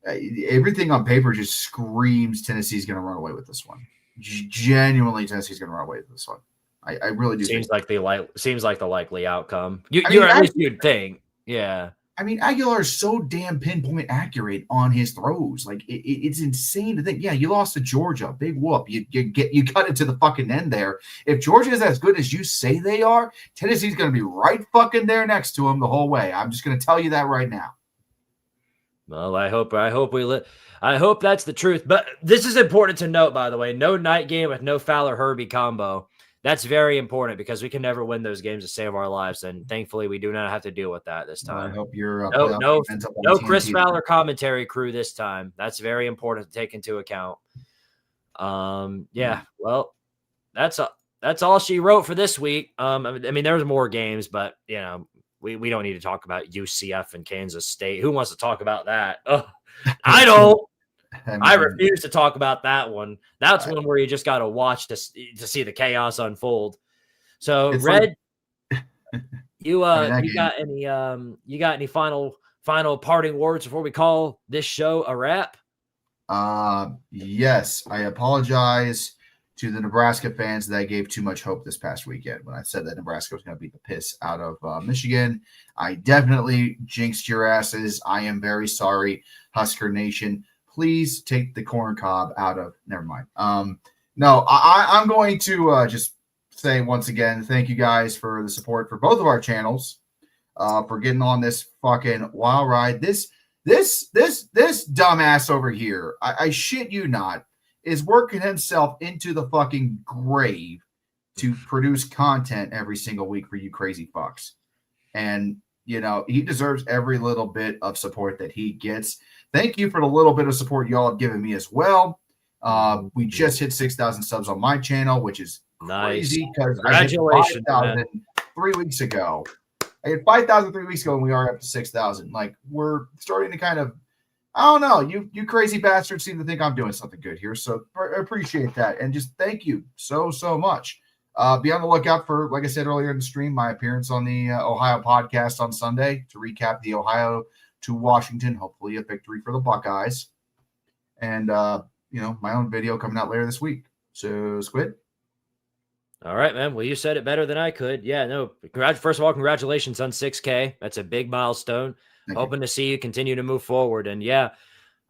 everything on paper just screams Tennessee's going to run away with this one. Genuinely, Tennessee's going to run away with this one. I really do. Seems like the likely outcome. You'd think, yeah. I mean, Aguilar is so damn pinpoint accurate on his throws. Like it's insane to think. Yeah, you lost to Georgia, big whoop. You cut it to the fucking end there. If Georgia is as good as you say they are, Tennessee's going to be right fucking there next to him the whole way. I'm just going to tell you that right now. Well, I hope that's the truth. But this is important to note, by the way. No night game with no Fowler Herbie combo. That's very important because we can never win those games to save our lives, and thankfully we do not have to deal with that this time. I hope you're no Chris Fowler commentary crew this time. That's very important to take into account. Yeah. Well, that's all she wrote for this week. I mean, there's more games, but you know, we don't need to talk about UCF and Kansas State. Who wants to talk about that? Ugh, I don't. I refuse to talk about that one. That's one where you just got to watch to see the chaos unfold. So, it's Red, you got any final parting words before we call this show a wrap? Yes, I apologize to the Nebraska fans that I gave too much hope this past weekend when I said that Nebraska was going to beat the piss out of Michigan. I definitely jinxed your asses. I am very sorry, Husker Nation. Please take the corn cob out of. Never mind. No, I'm going to just say once again, thank you guys for the support for both of our channels, for getting on this fucking wild ride. This dumbass over here, I shit you not, is working himself into the fucking grave to produce content every single week for you crazy fucks. And you know, he deserves every little bit of support that he gets. Thank you for the little bit of support y'all have given me as well. We just hit 6,000 subs on my channel, which is crazy because I hit 5,000 3 weeks ago. I hit 5,000 3 weeks ago, and we are up to 6,000. Like, we're starting to kind of, I don't know, you crazy bastards seem to think I'm doing something good here, so I appreciate that. And just thank you so much. Be on the lookout for, like I said earlier in the stream, my appearance on the Ohio podcast on Sunday to recap the Ohio to Washington, hopefully a victory for the Buckeyes. And, my own video coming out later this week. So, Squid. All right, man. Well, you said it better than I could. Yeah, no. First of all, congratulations on 6K. That's a big milestone. Hoping to see you continue to move forward. And yeah,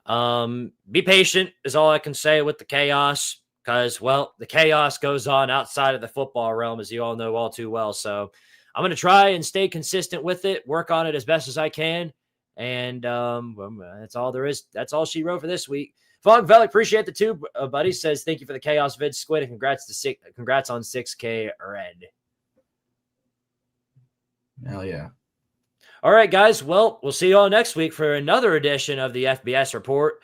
be patient is all I can say with the chaos, because, well, the chaos goes on outside of the football realm, as you all know all too well. So I'm going to try and stay consistent with it, work on it as best as I can. And that's all there is. That's all she wrote for this week. Fog Velic, appreciate the two buddies. Says thank you for the chaos vid, Squid, and congrats on 6K Red. Hell yeah. All right, guys. Well, we'll see you all next week for another edition of the FBS Report.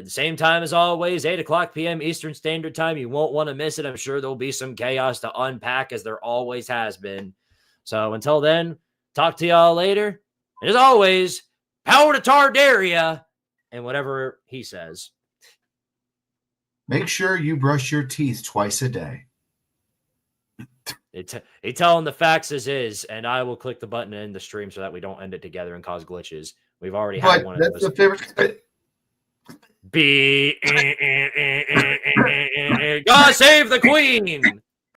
Same time as always, 8 o'clock p.m. Eastern Standard Time. You won't want to miss it. I'm sure there'll be some chaos to unpack, as there always has been. So until then, talk to y'all later. And as always, power to Tardaria and whatever he says. Make sure you brush your teeth twice a day. He telling the facts as is, and I will click the button in the stream so that we don't end it together and cause glitches. We've already had one of those. That's the favorite. God save the Queen!